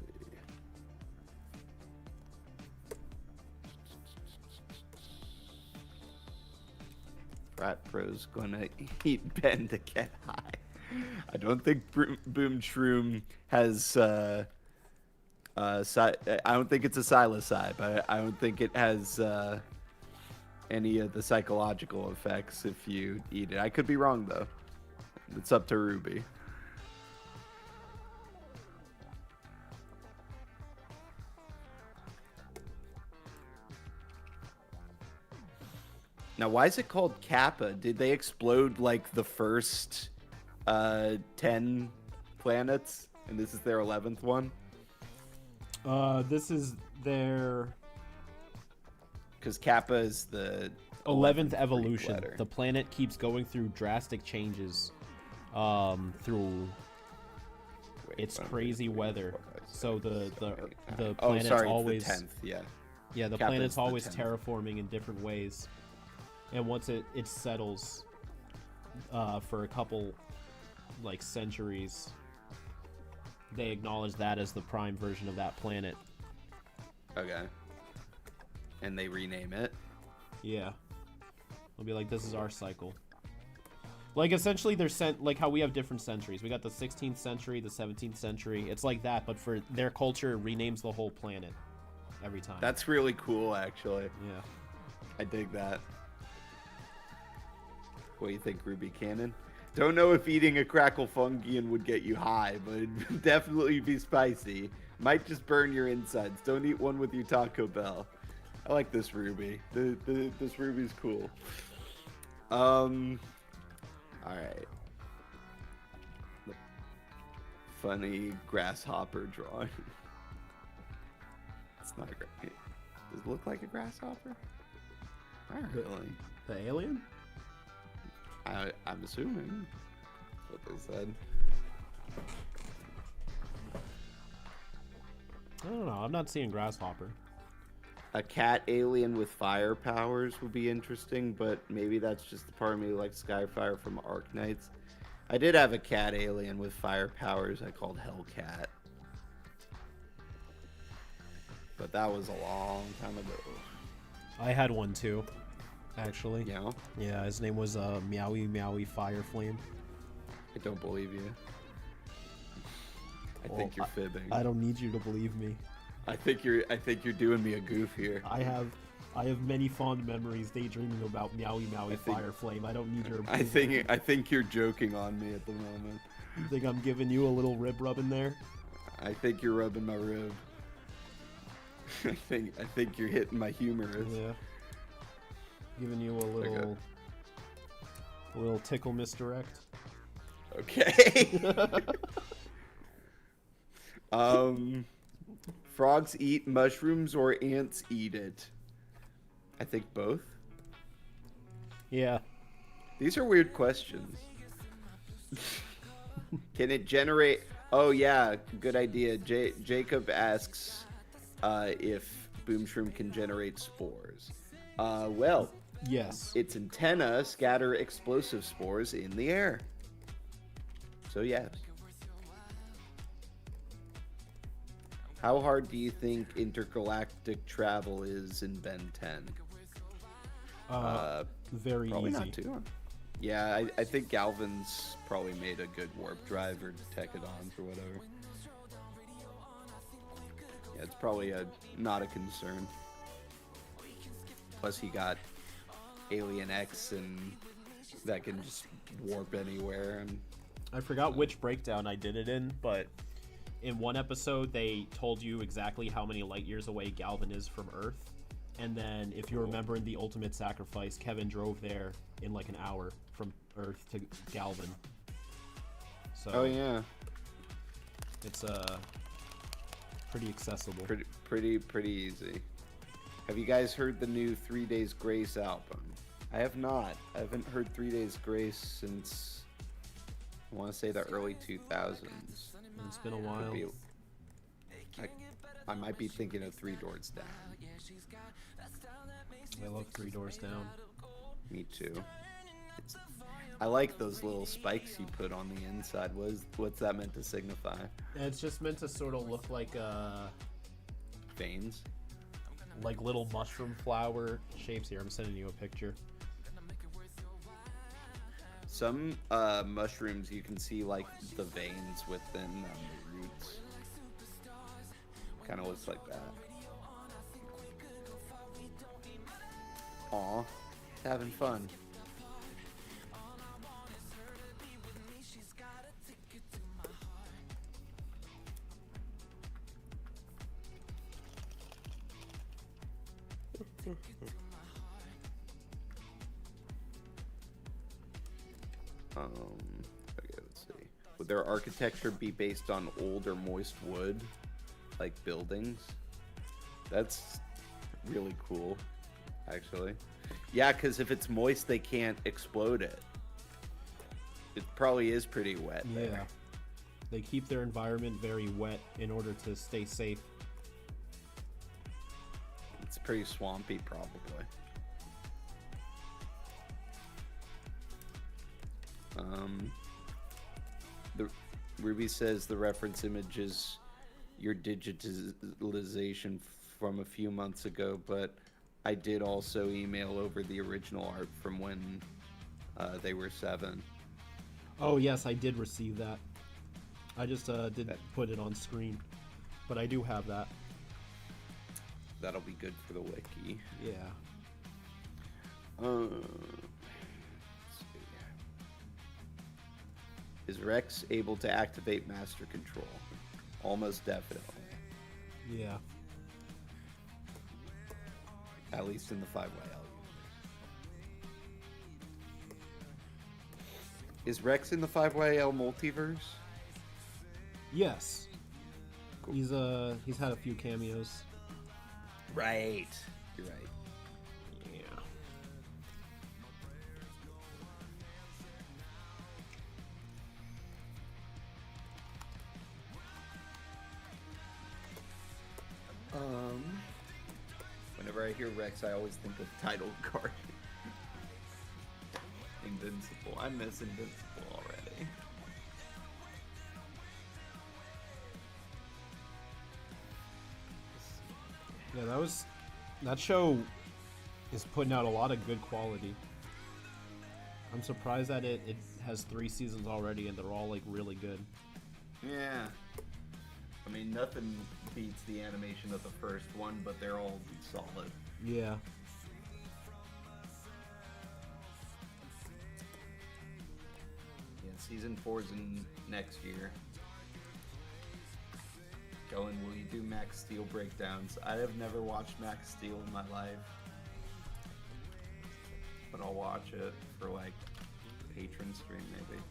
Frat Pro's gonna eat Ben to get high. I don't think Boom Shroom has. I don't think it's a psilocybe. I don't think it has any of the psychological effects if you eat it. I could be wrong though. It's up to Ruby. Now, why is it called Kappa? Did they explode like the first 10 planets, and this is their 11th one? This is their Because Kappa is the 11th evolution. letter. The planet keeps going through drastic changes through its crazy weather. So the planet's always the 10th, yeah. Yeah, the Kappa's planet's the always 10th. terraforming in different ways. And once it settles for a couple like centuries, they acknowledge that as the prime version of that planet. Okay. And they rename it. Yeah. They'll be like, this is our cycle. Like, essentially, they're sent, like how we have different centuries. We got the 16th century, the 17th century. It's like that, but for their culture, it renames the whole planet every time. That's really cool, actually. Yeah. I dig that. What do you think, Ruby Cannon? Don't know if eating a crackle fungian would get you high, but it'd definitely be spicy. Might just burn your insides. Don't eat one with your Taco Bell. I like this Ruby. This Ruby's cool. Alright. Funny grasshopper drawing. It's not a great. Does it look like a grasshopper? Not really. The alien? I'm assuming that's what they said. I don't know. I'm not seeing Grasshopper. A cat alien with fire powers would be interesting, but maybe that's just the part of me who likes Skyfire from Ark Knights. I did have a cat alien with fire powers I called Hellcat. But that was a long time ago. I had one too, actually. Yeah? Yeah, his name was Meowie Meowie Fire Flame. I don't believe you. I think you're fibbing. I don't need you to believe me. I think you're doing me a goof here. I have many fond memories daydreaming about Meowie Meowie Fire Flame. I don't need your approval. I think you're joking on me at the moment. You think I'm giving you a little rib rub in there? I think you're rubbing my rib. I think you're hitting my humerus. Yeah. Giving you a little tickle misdirect. Okay. Frogs eat mushrooms or ants eat it? I think both. Yeah. These are weird questions. Can it generate... Oh, yeah. Good idea. Jacob asks if Boom Shroom can generate spores. Well, Yes. its antenna scatter explosive spores in the air. So, yes. How hard do you think intergalactic travel is in Ben 10? Very Probably easy. not too hard. Yeah, I think Galvin's probably made a good warp drive or decadons or whatever. Yeah, it's probably not a concern. Plus he got Alien X and that can just warp anywhere. And I forgot which breakdown I did it in, but in one episode they told you exactly how many light years away Galvin is from Earth. And then if you remember in The Ultimate Sacrifice, Kevin drove there in like an hour from Earth to Galvin. So oh yeah, it's pretty accessible. pretty easy. Have you guys heard the new 3 Days Grace album? I have not. I haven't heard 3 Days Grace since, I want to say, the early 2000s. It's been a while. I might be thinking of Three Doors Down. I love Three Doors Down. Me too. I like those little spikes you put on the inside. What's that meant to signify? And it's just meant to sort of look like Veins? like little mushroom flower shapes. Here, I'm sending you a picture. Some mushrooms you can see like the veins within the roots. Kind of looks like that. Aw, having fun. Okay, let's see. Would their architecture be based on old or moist wood, like buildings? That's really cool, actually. Yeah, because if it's moist, they can't explode it. It probably is pretty wet Yeah. there. They keep their environment very wet in order to stay safe. It's pretty swampy, probably. The Ruby says the reference image is your digitalization from a few months ago, but I did also email over the original art from when they were 7. Oh yes, I did receive that. I just didn't put it on screen, but I do have that. That'll be good for the wiki. Yeah. Let's see. Is Rex able to activate Master Control? Almost definitely. Yeah. At least in the 5YL. Is Rex in the 5YL multiverse? Yes. Cool. He's had a few cameos. Right. You're right. Yeah. Whenever I hear Rex, I always think of title card. Invincible. I miss Invincible already. Yeah, that show is putting out a lot of good quality. I'm surprised that it has 3 seasons already and they're all like really good. Yeah. I mean, nothing beats the animation of the first one, but they're all solid. Yeah. Yeah, season 4's in next year. Going, will you do Max Steel breakdowns? I have never watched Max Steel in my life. But I'll watch it for like patron stream maybe.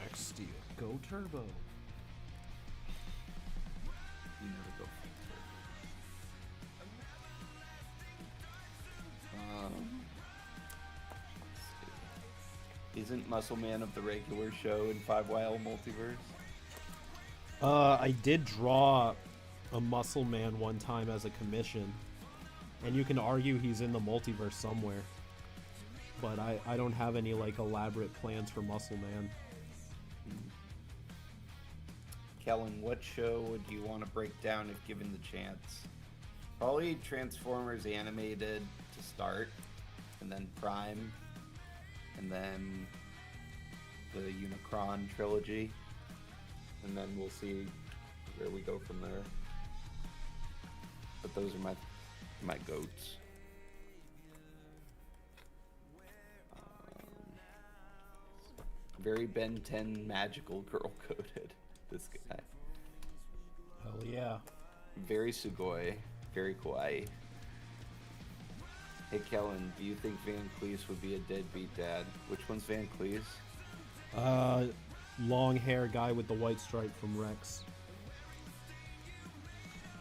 Max Steel. Go Turbo. You never go full turbo. Isn't Muscle Man of the regular show in 5YL Multiverse? I did draw a Muscle Man one time as a commission, and you can argue he's in the multiverse somewhere. But I don't have any like elaborate plans for Muscle Man. Kellen, what show would you want to break down if given the chance? Probably Transformers animated to start, and then Prime, and then the Unicron trilogy, and then we'll see where we go from there. But those are my goats. Very Ben 10 magical girl coded. This guy. Hell yeah. Very Sugoi. Very kawaii. Hey Kellen, do you think Van Cleese would be a deadbeat dad? Which one's Van Cleese? Long hair guy with the white stripe from Rex.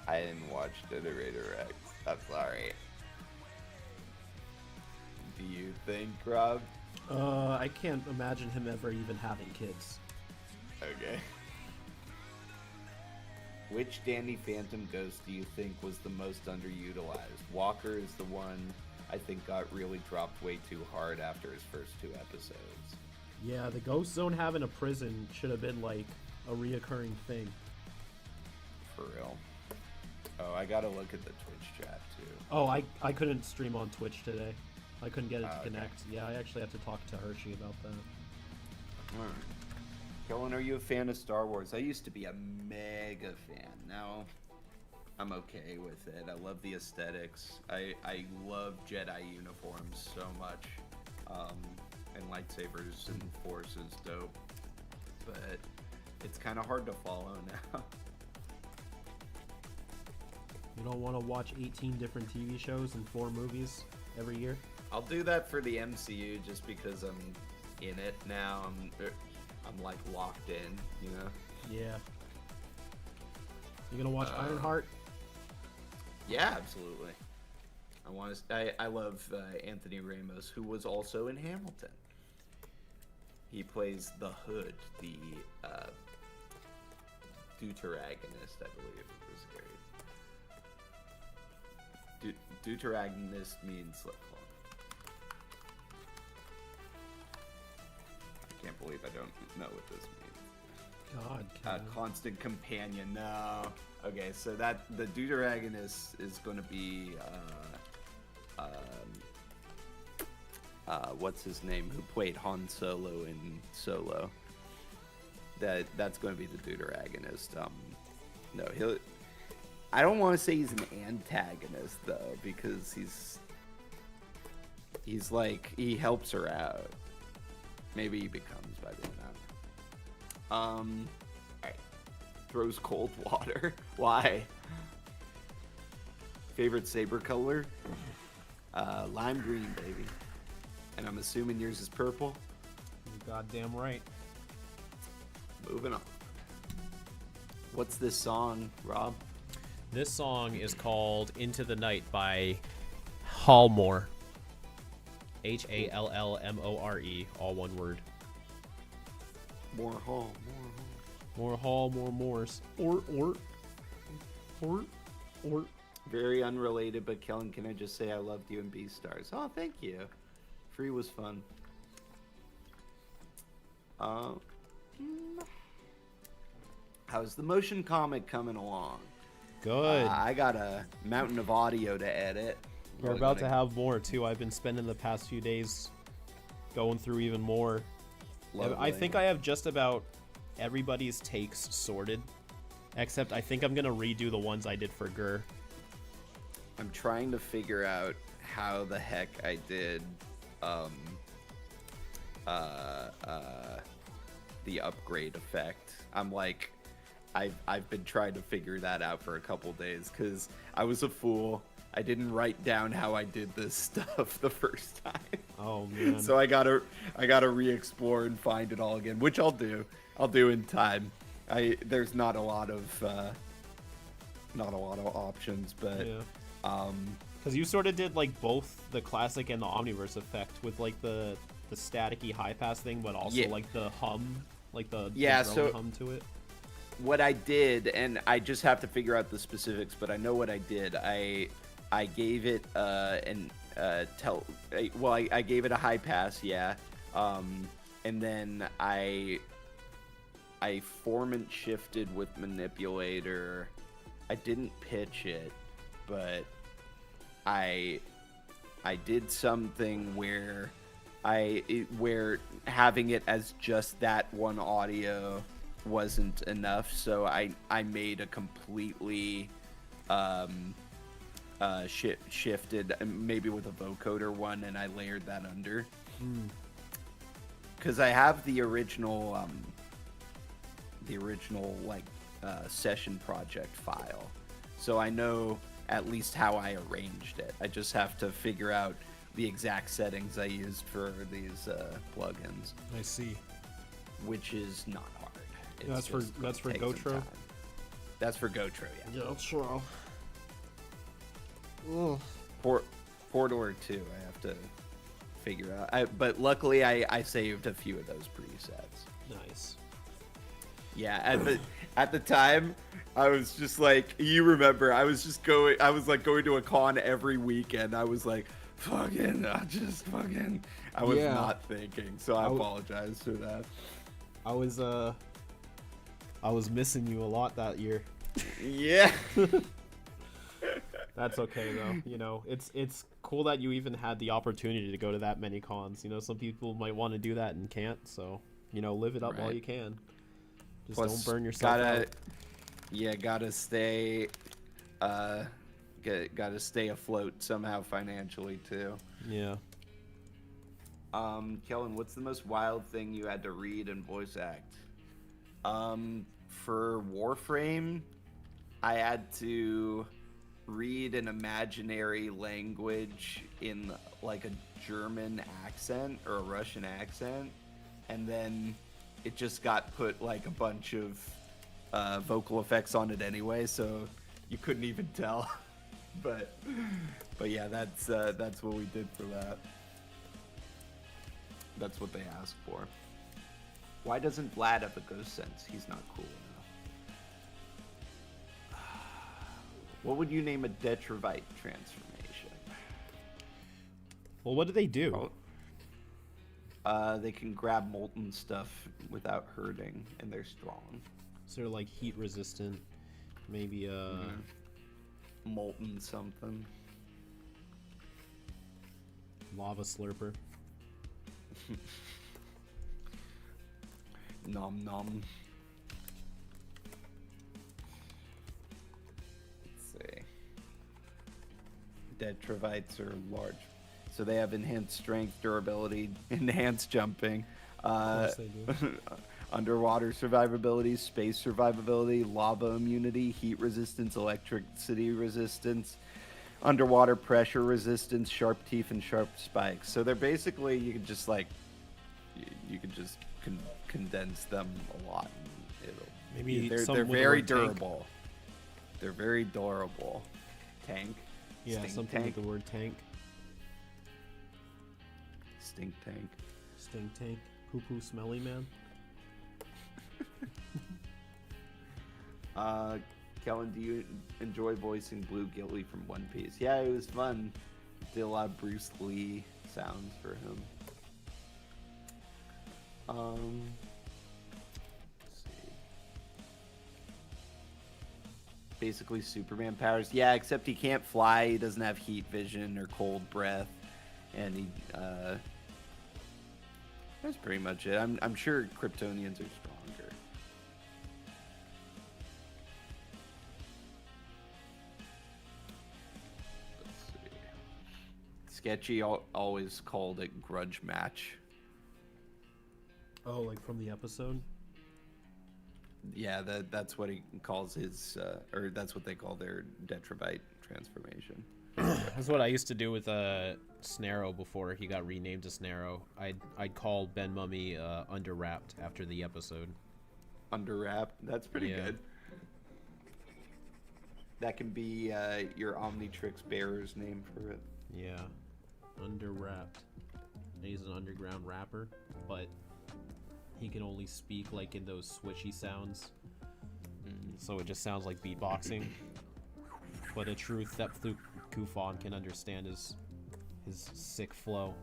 I didn't watch Generator X. I'm sorry. Do you think, Rob? I can't imagine him ever even having kids. Okay. Which Danny Phantom Ghost do you think was the most underutilized? Walker is the one I think got really dropped way too hard after his first 2 episodes. Yeah, the Ghost Zone having a prison should have been like a reoccurring thing. For real. Oh, I gotta look at the Twitch chat too. Oh, I couldn't stream on Twitch today. I couldn't get it to Okay. connect. Yeah, I actually have to talk to Hershey about that. Alright. Kellen, are you a fan of Star Wars? I used to be a mega fan. Now, I'm okay with it. I love the aesthetics. I love Jedi uniforms so much. And lightsabers and Force is dope. But it's kind of hard to follow now. You don't want to watch 18 different TV shows and 4 movies every year? I'll do that for the MCU just because I'm in it now. I'm like locked in, you know? Yeah. You gonna watch Ironheart? Yeah, absolutely. I love Anthony Ramos, who was also in Hamilton. He plays the Hood, the deuteragonist, I believe it was very. Deuteragonist means. Hold on. I can't believe I don't know what this means. God, Kevin. Constant companion. No. Okay, so that the deuteragonist is going to be what's his name? Who played Han Solo in Solo? That's going to be the deuteragonist. No, he'll. I don't want to say he's an antagonist though, because he's like he helps her out. Maybe he becomes by the end. Alright. Throws cold water. Why? Favorite saber color? Lime green, baby. And I'm assuming yours is purple. You're goddamn right. Moving on. What's this song, Rob? This song is called Into the Night by Hallmore. Hallmore, all one word. More Hall. More Hall, more Moors. Or. Very unrelated, but Kellen, can I just say I loved you in Beastars? Oh, thank you. Free was fun. How's the motion comic coming along? Good. I got a mountain of audio to edit. We're about to have more, too. I've been spending the past few days going through even more. I think I have just about everybody's takes sorted. Except I think I'm going to redo the ones I did for Gur. I'm trying to figure out how the heck I did the upgrade effect. I'm like, I've been trying to figure that out for a couple days because I was a fool. I didn't write down how I did this stuff the first time. Oh man! So I gotta re-explore and find it all again, which I'll do. I'll do in time. There's not a lot of options, but yeah. Because you sort of did like both the classic and the Omniverse effect with like the staticky high pass thing, but also like the hum, like the drone hum to it. What I did, and I just have to figure out the specifics, but I know what I did. I gave it I gave it a high pass, yeah. And then I I formant shifted with manipulator. I didn't pitch it, but I did something where where having it as just that one audio wasn't enough, so I made a completely shifted, maybe with a vocoder one, and I layered that under. Because I have the original like session project file, so I know at least how I arranged it. I just have to figure out the exact settings I used for these plugins, I see. which is not hard. It's That's for just gonna take some Gotro? time. That's for Gotro, yeah. Yeah, sure. Portor 2, I have to figure out. But luckily, I saved a few of those presets. Nice. Yeah, at the time, I was just like, you remember, I was like going to a con every weekend. I was like, I was not thinking, so I apologize for that. I was missing you a lot that year. Yeah. That's okay though. You know, it's cool that you even had the opportunity to go to that many cons. You know, some people might want to do that and can't. So, you know, live it up while you can. Just Plus, don't burn yourself out. Yeah, gotta stay afloat somehow financially too. Yeah. Kellen, what's the most wild thing you had to read and voice act? For Warframe, I had to read an imaginary language in like a German accent or a Russian accent, and then it just got put like a bunch of vocal effects on it anyway, so you couldn't even tell. but yeah, that's what we did for that. That's what they asked for. Why doesn't Vlad have a ghost sense? He's not cool enough. What would you name a Detrovite transformation? Well, what do they do? They can grab molten stuff without hurting, and they're strong. So they're like heat resistant, maybe Molten something. lava slurper. Nom nom. Let's see. Detrovites are large. So they have enhanced strength, durability, enhanced jumping, Of course they do. underwater survivability, space survivability, lava immunity, heat resistance, electricity resistance, underwater pressure resistance, sharp teeth, and sharp spikes. So they're basically, you can just like, you can just condense them a lot. And Maybe they're something with the very word tank. durable. They're very durable. Tank. Yeah, Stink something tank. with the word tank. Stink tank. Stink tank. Poo poo smelly man. Kellen, do you enjoy voicing Blue Gilly from One Piece? Yeah, it was fun. Did a lot of Bruce Lee sounds for him. Let's see. Basically Superman powers. Yeah, except he can't fly, he doesn't have heat vision or cold breath, and he that's pretty much it. I'm sure Kryptonians are stronger. Let's see. Sketchy always called it grudge match. Oh, like from the episode? Yeah, that's what he calls his, or that's what they call their Detrovite transformation. That's what I used to do with Snarrow before he got renamed to Snarrow. I'd call Ben Mummy Underwrapped after the episode. Underwrapped? That's pretty Yeah. good. That can be your Omnitrix bearer's name for it. Yeah. Underwrapped. He's an underground rapper, but he can only speak like in those swishy sounds. So it just sounds like beatboxing. But a true Thepthu Kufon can understand his sick flow.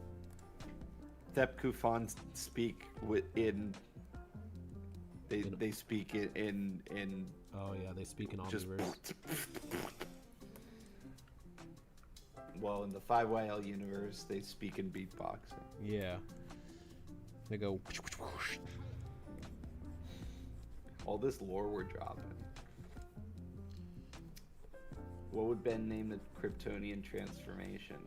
Thep Kufon speak in They speak it in Oh yeah, they speak in just. omniverse. Well, in the 5YL universe, they speak in beatboxing. Yeah. They go. All this lore we're dropping. What would Ben name the Kryptonian transformation?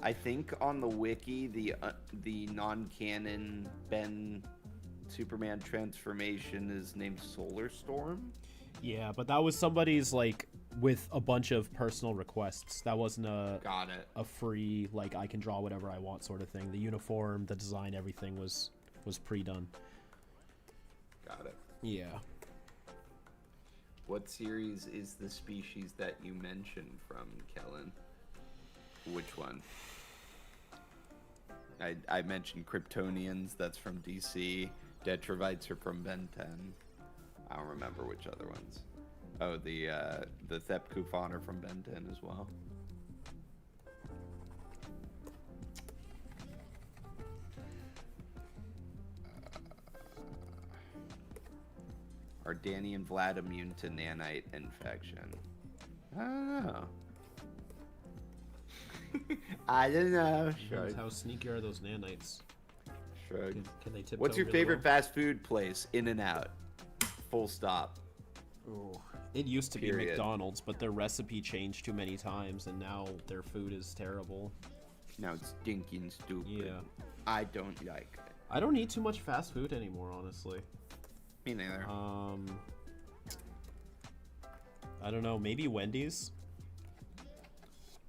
I think on the wiki, the non-canon Ben Superman transformation is named Solar Storm. Yeah, but that was somebody's like with a bunch of personal requests. That wasn't Got it. a free like I can draw whatever I want sort of thing. The uniform, the design, everything was pre-done. Got it. Yeah. What series is the species that you mentioned from, Kellen? Which one? I mentioned Kryptonians, that's from DC. Detrovites are from Ben 10. I don't remember which other ones. Oh, the Thepkufan are from Ben 10 as well. Are Danny and Vlad immune to nanite infection? I don't know. I don't know. Shrug. How sneaky are those nanites? Shrug. Can they tiptoe What's your really favorite well? fast food place? In and Out. Full stop. Oh, it used to Period. be McDonald's, but their recipe changed too many times, and now their food is terrible. Now it's stinking stupid. Yeah. I don't like it. I don't eat too much fast food anymore, honestly. Me neither. I don't know. Maybe Wendy's.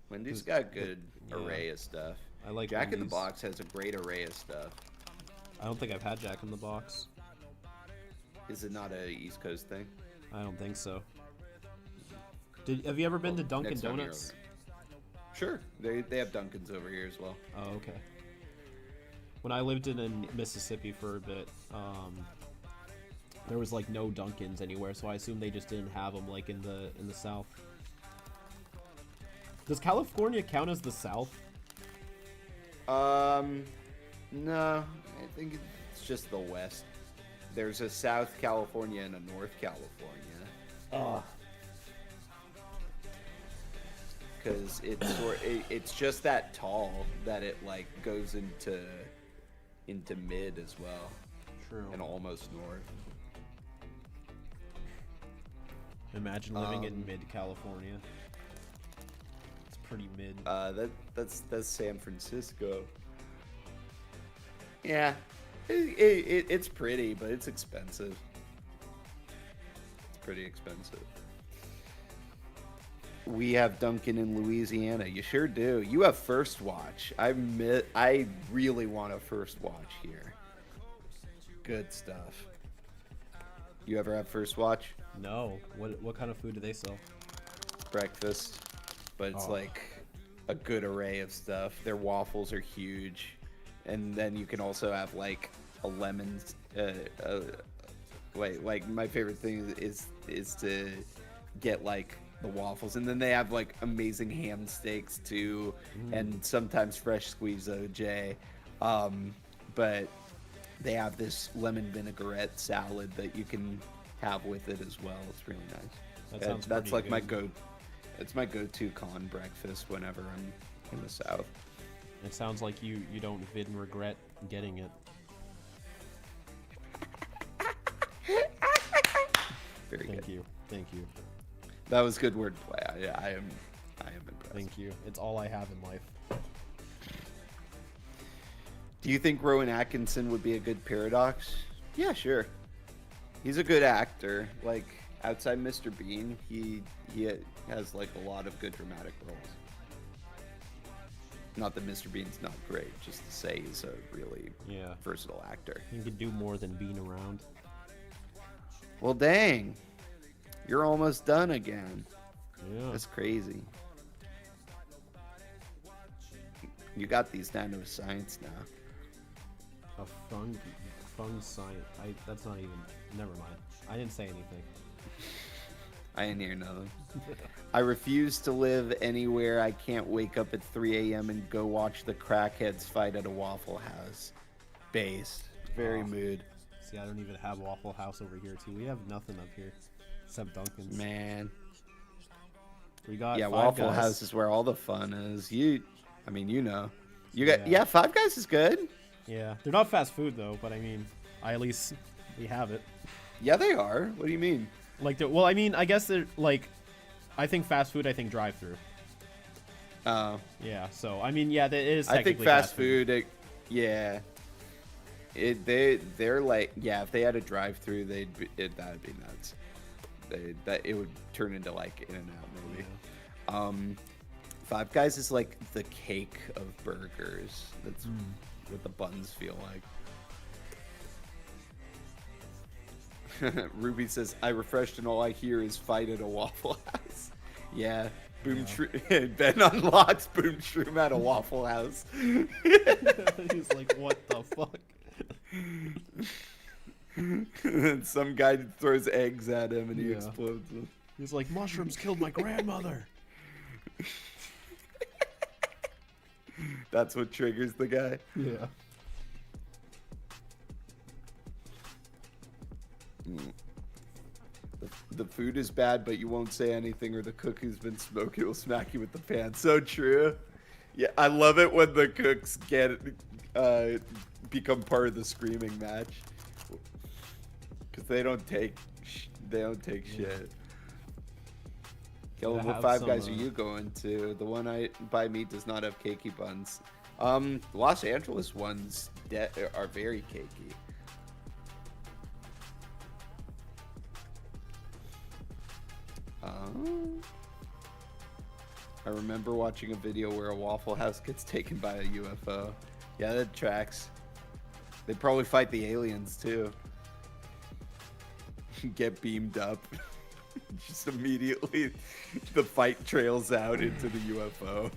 Wendy's got good yeah. array of stuff. I like Jack in the Wendy's. Box has a great array of stuff. I don't think I've had Jack in the Box. Is it not a East Coast thing? I don't think so. Have you ever been to Dunkin' Next time you're Donuts? Sure. They have Dunkins over here as well. Oh, okay. When I lived in Mississippi for a bit, there was like no Dunkins anywhere, so I assume they just didn't have them like in the South. Does California count as the South? No. I think it's just the West. There's a South California and a North California. Because it's just that tall that it like goes into mid as well, True. and almost north. Imagine living in mid California. It's pretty mid. That's San Francisco. Yeah, it's pretty, but it's expensive. It's pretty expensive. We have Dunkin' in Louisiana. You sure do. You have First Watch. I really want a First Watch here. Good stuff. You ever have First Watch? No. What kind of food do they sell? Breakfast, but it's Oh. like a good array of stuff. Their waffles are huge, and then you can also have like a lemon. Like my favorite thing is to get like the waffles, and then they have like amazing ham steaks too, and sometimes fresh squeezed OJ. But they have this lemon vinaigrette salad that you can have with it as well. It's really nice. That sounds That's pretty like good. It's my go-to con breakfast whenever I'm in the South. It sounds like you don't even regret getting it. Very Thank good. you. Thank you. That was good wordplay. I am impressed. Thank you. It's all I have in life. Do you think Rowan Atkinson would be a good Paradox? Yeah, sure. He's a good actor. Like outside Mr. Bean, he has like a lot of good dramatic roles. Not that Mr. Bean's not great, just to say he's a really Yeah. versatile actor. You could do more than being around. Well, dang. You're almost done again. Yeah. That's crazy. You got these down to a science now. A fung sign. That's not even. Never mind. I didn't say anything. I didn't hear nothing. I refuse to live anywhere I can't wake up at 3 a.m. and go watch the crackheads fight at a Waffle House. Based. Very Oh. mood. See, I don't even have Waffle House over here too. We have nothing up here except Dunkin's. Man. We got Yeah, Five Waffle Guys. House is where all the fun is. I mean, you know. You got yeah, Five Guys is good. Yeah, they're not fast food though, but I mean, we have it. Yeah, they are. What do you mean? Like, well, I mean, I guess they're like, I think fast food. I think drive-through. Oh. Yeah. So I mean, yeah, that is. I think technically fast food. Yeah. They're like, yeah, if they had a drive-through, that'd be nuts. It would turn into like In-N-Out maybe. Yeah. Five Guys is like the cake of burgers. That's what the buns feel like. Ruby says, I refreshed and all I hear is fight at a Waffle House. Yeah. Ben unlocks Boom Shroom at a Waffle House. He's like, what the fuck? And some guy throws eggs at him and he explodes them. He's like, mushrooms killed my grandmother. That's what triggers the guy. Yeah. The food is bad, but you won't say anything, or the cook who's been smoking will smack you with the pan. So true. Yeah, I love it when the cooks become part of the screaming match, because they don't take shit. Kellen, what Five Guys are you going to? The one by me does not have cakey buns. Los Angeles ones are very cakey. I remember watching a video where a Waffle House gets taken by a UFO. Yeah, that tracks. They probably fight the aliens too. Get beamed up. Just immediately the fight trails out into the UFO.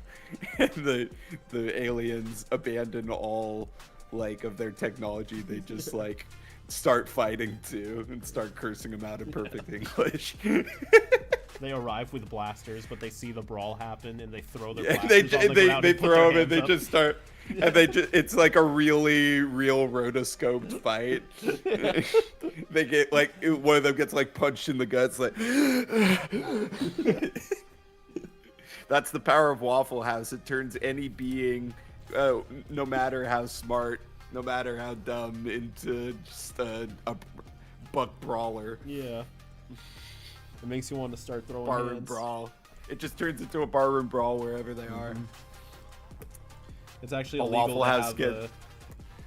And the aliens abandon all like of their technology. They just like start fighting too and start cursing them out in perfect English. They arrive with blasters, but they see the brawl happen and they throw their Yeah, blasters on the ground they and put throw their them and they hands up. just start and it's like a really real rotoscoped fight. They get like one of them gets like punched in the guts like that's the power of Waffle House. It turns any being, no matter how smart, no matter how dumb, into just a buck brawler. Yeah. It makes you want to start throwing Barroom hands. brawl. It just turns into a barroom brawl wherever they are. It's actually A illegal Waffle to House have kid.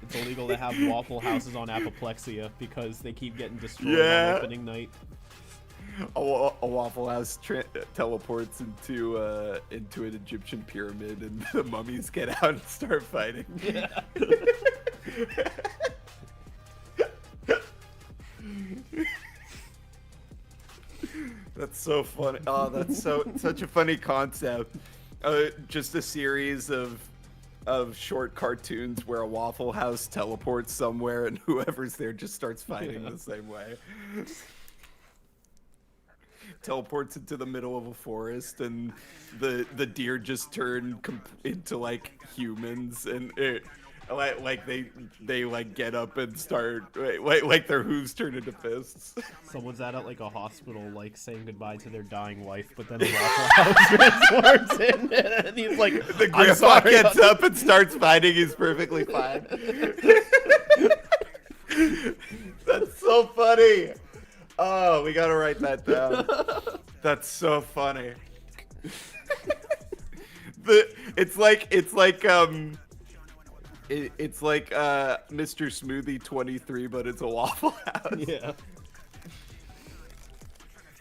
it's illegal to have Waffle Houses on apoplexia because they keep getting destroyed Yeah. on opening night. A Waffle House teleports into an Egyptian pyramid, and the mummies get out and start fighting. Yeah. That's so funny. Oh, that's such a funny concept. Just a series of short cartoons where a Waffle House teleports somewhere, and whoever's there just starts fighting the same way. Teleports into the middle of a forest, and the deer just turn into like humans, and they like get up and start like their hooves turn into fists. Someone's at like a hospital, like saying goodbye to their dying wife, but then a Waffle House transforms in, and he's like, The "I'm grandpa sorry." gets up and starts fighting. He's perfectly fine. That's so funny. Oh, we gotta write that down. That's so funny. It's like Mr. Smoothie 23, but it's a Waffle House. Yeah.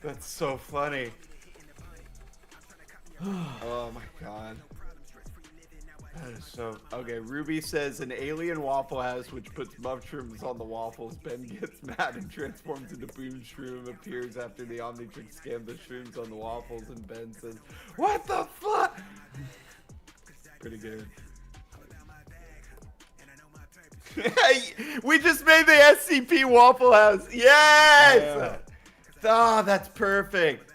That's so funny. Oh my god. That is so okay. Ruby says an alien Waffle House which puts mushrooms on the waffles. Ben gets mad and transforms into Boom Shroom. Appears after the Omnitrix scanned the shrooms on the waffles, and Ben says, "What the fuck?" Pretty good. We just made the SCP Waffle House. Yes. Oh, that's perfect.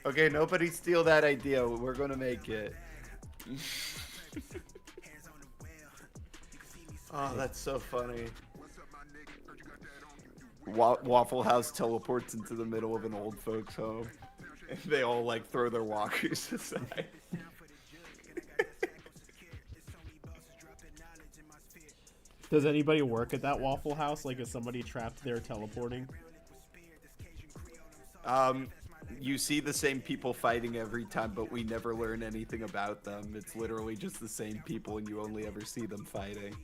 Okay, nobody steal that idea. We're gonna make it. Oh, that's so funny. Waffle House teleports into the middle of an old folks' home. And they all like throw their walkers aside. Does anybody work at that Waffle House? Like, is somebody trapped there teleporting? You see the same people fighting every time, but we never learn anything about them. It's literally just the same people, and you only ever see them fighting.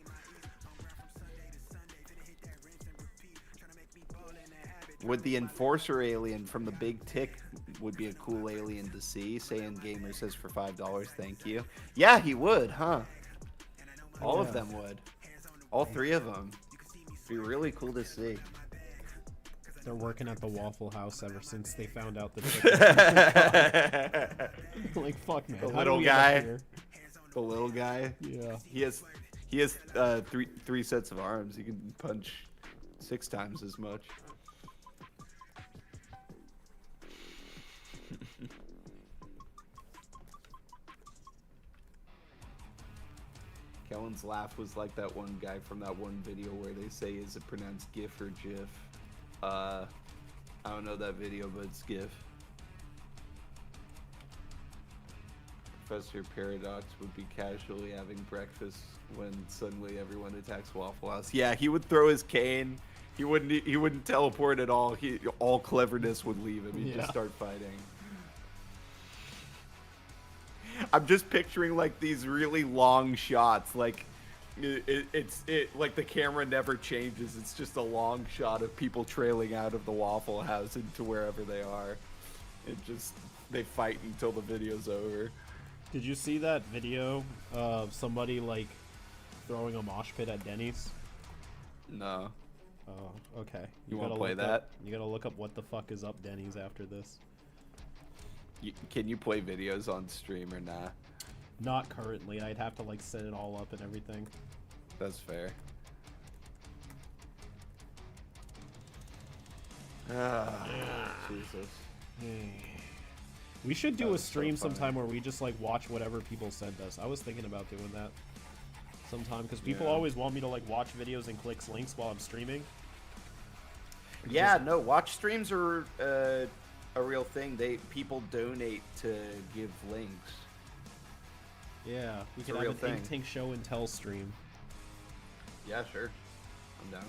Would the Enforcer alien from the Big Tick would be a cool alien to see? Saiyan Gamer says for $5, thank you. Yeah, he would, huh? All of them would. All three of them. Be really cool to see. They're working at the Waffle House ever since they found out the like, fuck, man. The how little did we end up guy. here? The little guy. Yeah. He has three sets of arms. He can punch 6 times as much. Kellen's laugh was like that one guy from that one video where they say, is it pronounced GIF or GIF? I don't know that video, but it's GIF. Professor Paradox would be casually having breakfast when suddenly everyone attacks Waffle House. Yeah, he would throw his cane. He wouldn't teleport at all. All cleverness would leave him. He'd just start fighting. I'm just picturing like these really long shots, like it's like the camera never changes. It's just a long shot of people trailing out of the Waffle House into wherever they are. They fight until the video's over. Did you see that video of somebody like throwing a mosh pit at Denny's? No. Oh, okay. You want to play look that? Up, you gotta look up what the fuck is up Denny's after this. Can you play videos on stream or nah? Not currently. I'd have to like set it all up and everything. That's fair. Jesus. We should do a That's so stream funny. sometime where we just like watch whatever people send us. I was thinking about doing that sometime because people Yeah. always want me to like watch videos and click links while I'm streaming. Yeah, no, watch streams are a real thing. People donate to give links. Yeah, we It's could a have real an thing. Ink Tank show and tell stream. Yeah, sure. I'm down.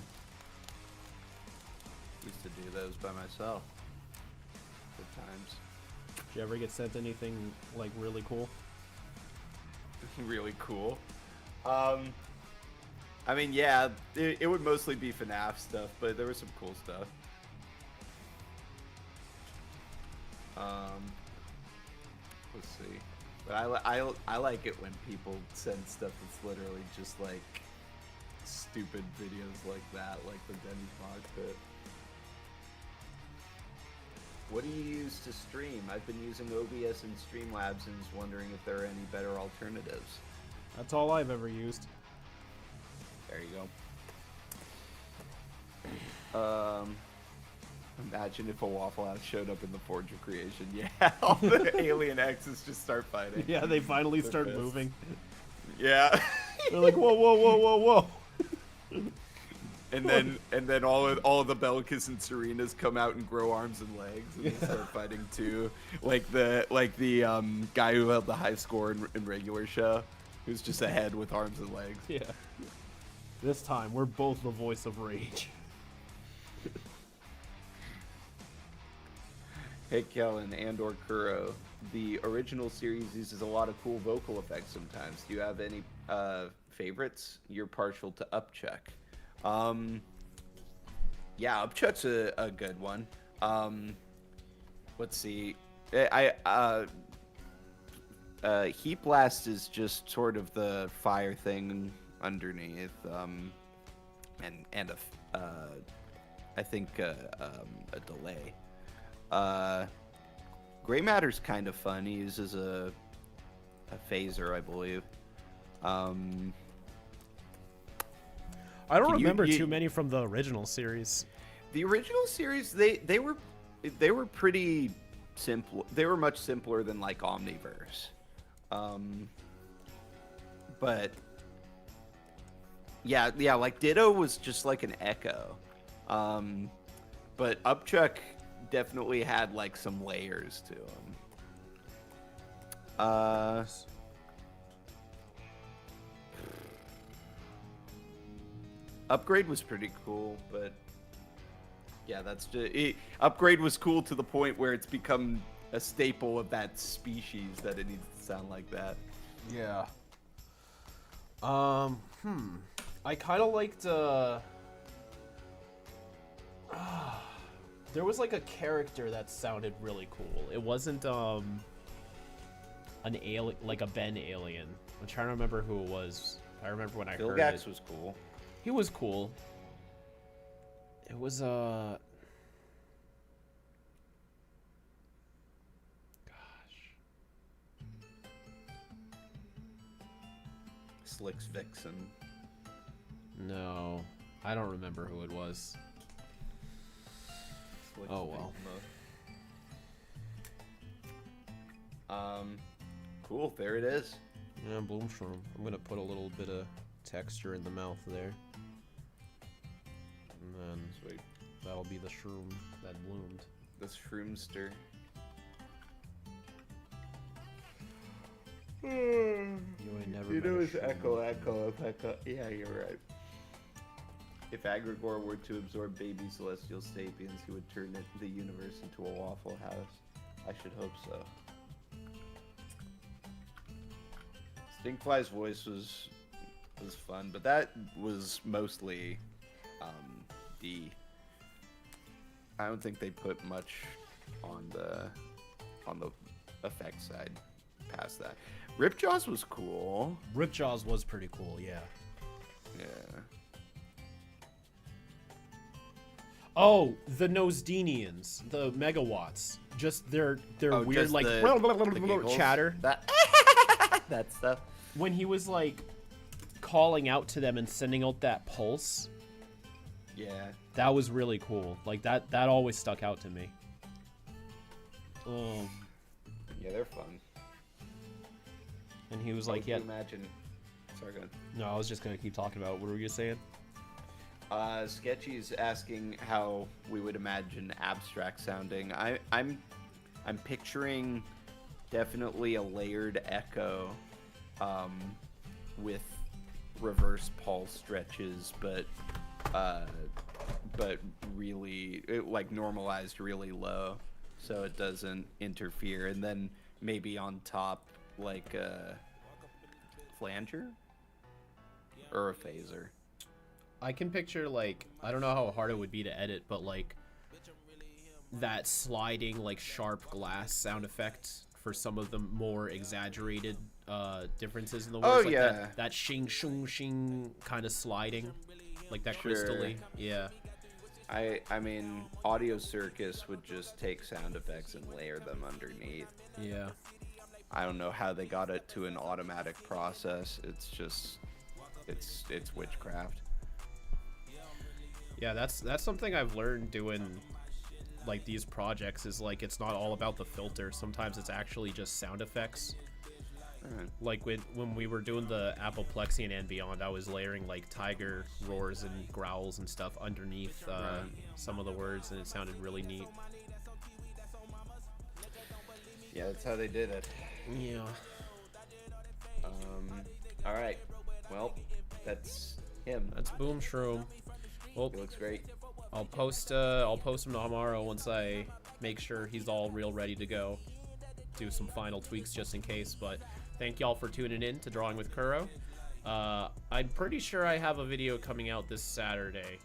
Used to do those by myself. Good times. Did you ever get sent anything like really cool? Really cool. I mean, yeah, it would mostly be FNAF stuff, but there was some cool stuff. Let's see. But I like it when people send stuff that's literally just like stupid videos like that, like the Denny's Mosh Pit. What do you use to stream? I've been using OBS and Streamlabs and is wondering if there are any better alternatives. That's all I've ever used. There you go. Imagine if a Waffle House showed up in the Forge of Creation. Yeah, all the alien X's just start fighting. Yeah, they finally They're start pissed. moving. Yeah. They're like, whoa, whoa, whoa, whoa, whoa. And then all of the Bellicus and Serenas come out and grow arms and legs and they start fighting too. Like the guy who held the high score in regular show, who's just a head with arms and legs. Yeah. This time, we're both the voice of rage. Hey Kellen and or Kuro, the original series uses a lot of cool vocal effects sometimes. Do you have any favorites? You're partial to Upchuck. Yeah, Upchuck's a good one. Let's see. Heat Blast is just sort of the fire thing underneath, and I think a delay. Gray Matter's kind of fun. He uses a phaser, I believe. I don't Can you- remember you- too many from the original series. The original series, they were pretty simple. They were much simpler than like Omniverse. But Yeah, like Ditto was just like an echo. But Upchuck definitely had like some layers to him. Upgrade was pretty cool, but yeah, that's just Upgrade was cool to the point where it's become a staple of that species that it needs to sound like that. Yeah. I kind of liked, there was like a character that sounded really cool. It wasn't, an alien, like a Ben alien. I'm trying to remember who it was. I remember when I heard Vilgax it. was cool. He was cool. It was, gosh. Slicks Vixen. No. I don't remember who it was. Slicks Oh, well. Cool, there it is. Yeah, Bloom Shroom. I'm gonna put a little bit of texture in the mouth there. And then Sweet. that'll be the shroom that bloomed. The Shroomster. You ain't never You met know a it's shroom. echo. Yeah, you're right. If Agrigor were to absorb baby celestial sapiens, he would turn the universe into a Waffle House. I should hope so. Stinkfly's voice was fun, but that was mostly D. I don't think they put much on the effect side past that. Ripjaws was cool. Ripjaws was pretty cool, yeah. Yeah. Oh, the Nosedenians, the megawatts. Just their Oh, weird just like the giggles? chatter. That stuff. When he was like calling out to them and sending out that pulse, Yeah. that was really cool. Like that always stuck out to me. Yeah, they're fun. And he was How like, would yeah. you imagine. Sorry, go ahead. No, I was just gonna keep talking about. What were you saying? Sketchy's asking how we would imagine abstract sounding. I'm picturing definitely a layered echo, with reverse pulse stretches, but really like normalized really low, so it doesn't interfere. And then maybe on top like a flanger or a phaser. I can picture like, I don't know how hard it would be to edit, but like that sliding like sharp glass sound effect for some of the more exaggerated differences in the words. Oh, like yeah. that shing shung shing kind of sliding, like that Sure. crystally. Yeah. I mean, Audio Circus would just take sound effects and layer them underneath. Yeah. I don't know how they got it to an automatic process. It's just, it's witchcraft. Yeah, that's something I've learned doing like these projects is like it's not all about the filter. Sometimes it's actually just sound effects. Like when we were doing the Appleplexian and Beyond, I was layering like tiger roars and growls and stuff underneath some of the words, and it sounded really neat. Yeah, that's how they did it. Yeah. All right. Well, that's him. That's Boom Shroom. Well, He looks great. I'll post him tomorrow once I make sure he's all real ready to go. Do some final tweaks just in case, but thank y'all for tuning in to Drawing with Kuro. I'm pretty sure I have a video coming out this Saturday.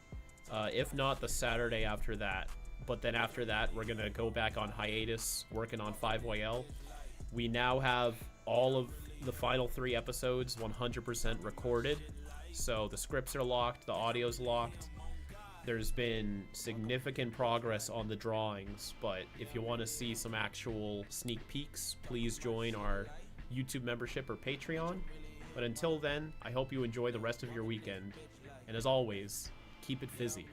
If not, the Saturday after that. But then after that, we're gonna go back on hiatus, working on 5YL. We now have all of the final 3 episodes 100% recorded. So the scripts are locked, the audio's locked. There's been significant progress on the drawings, but if you want to see some actual sneak peeks, please join our YouTube membership or Patreon. But until then, I hope you enjoy the rest of your weekend. And as always, keep it fizzy.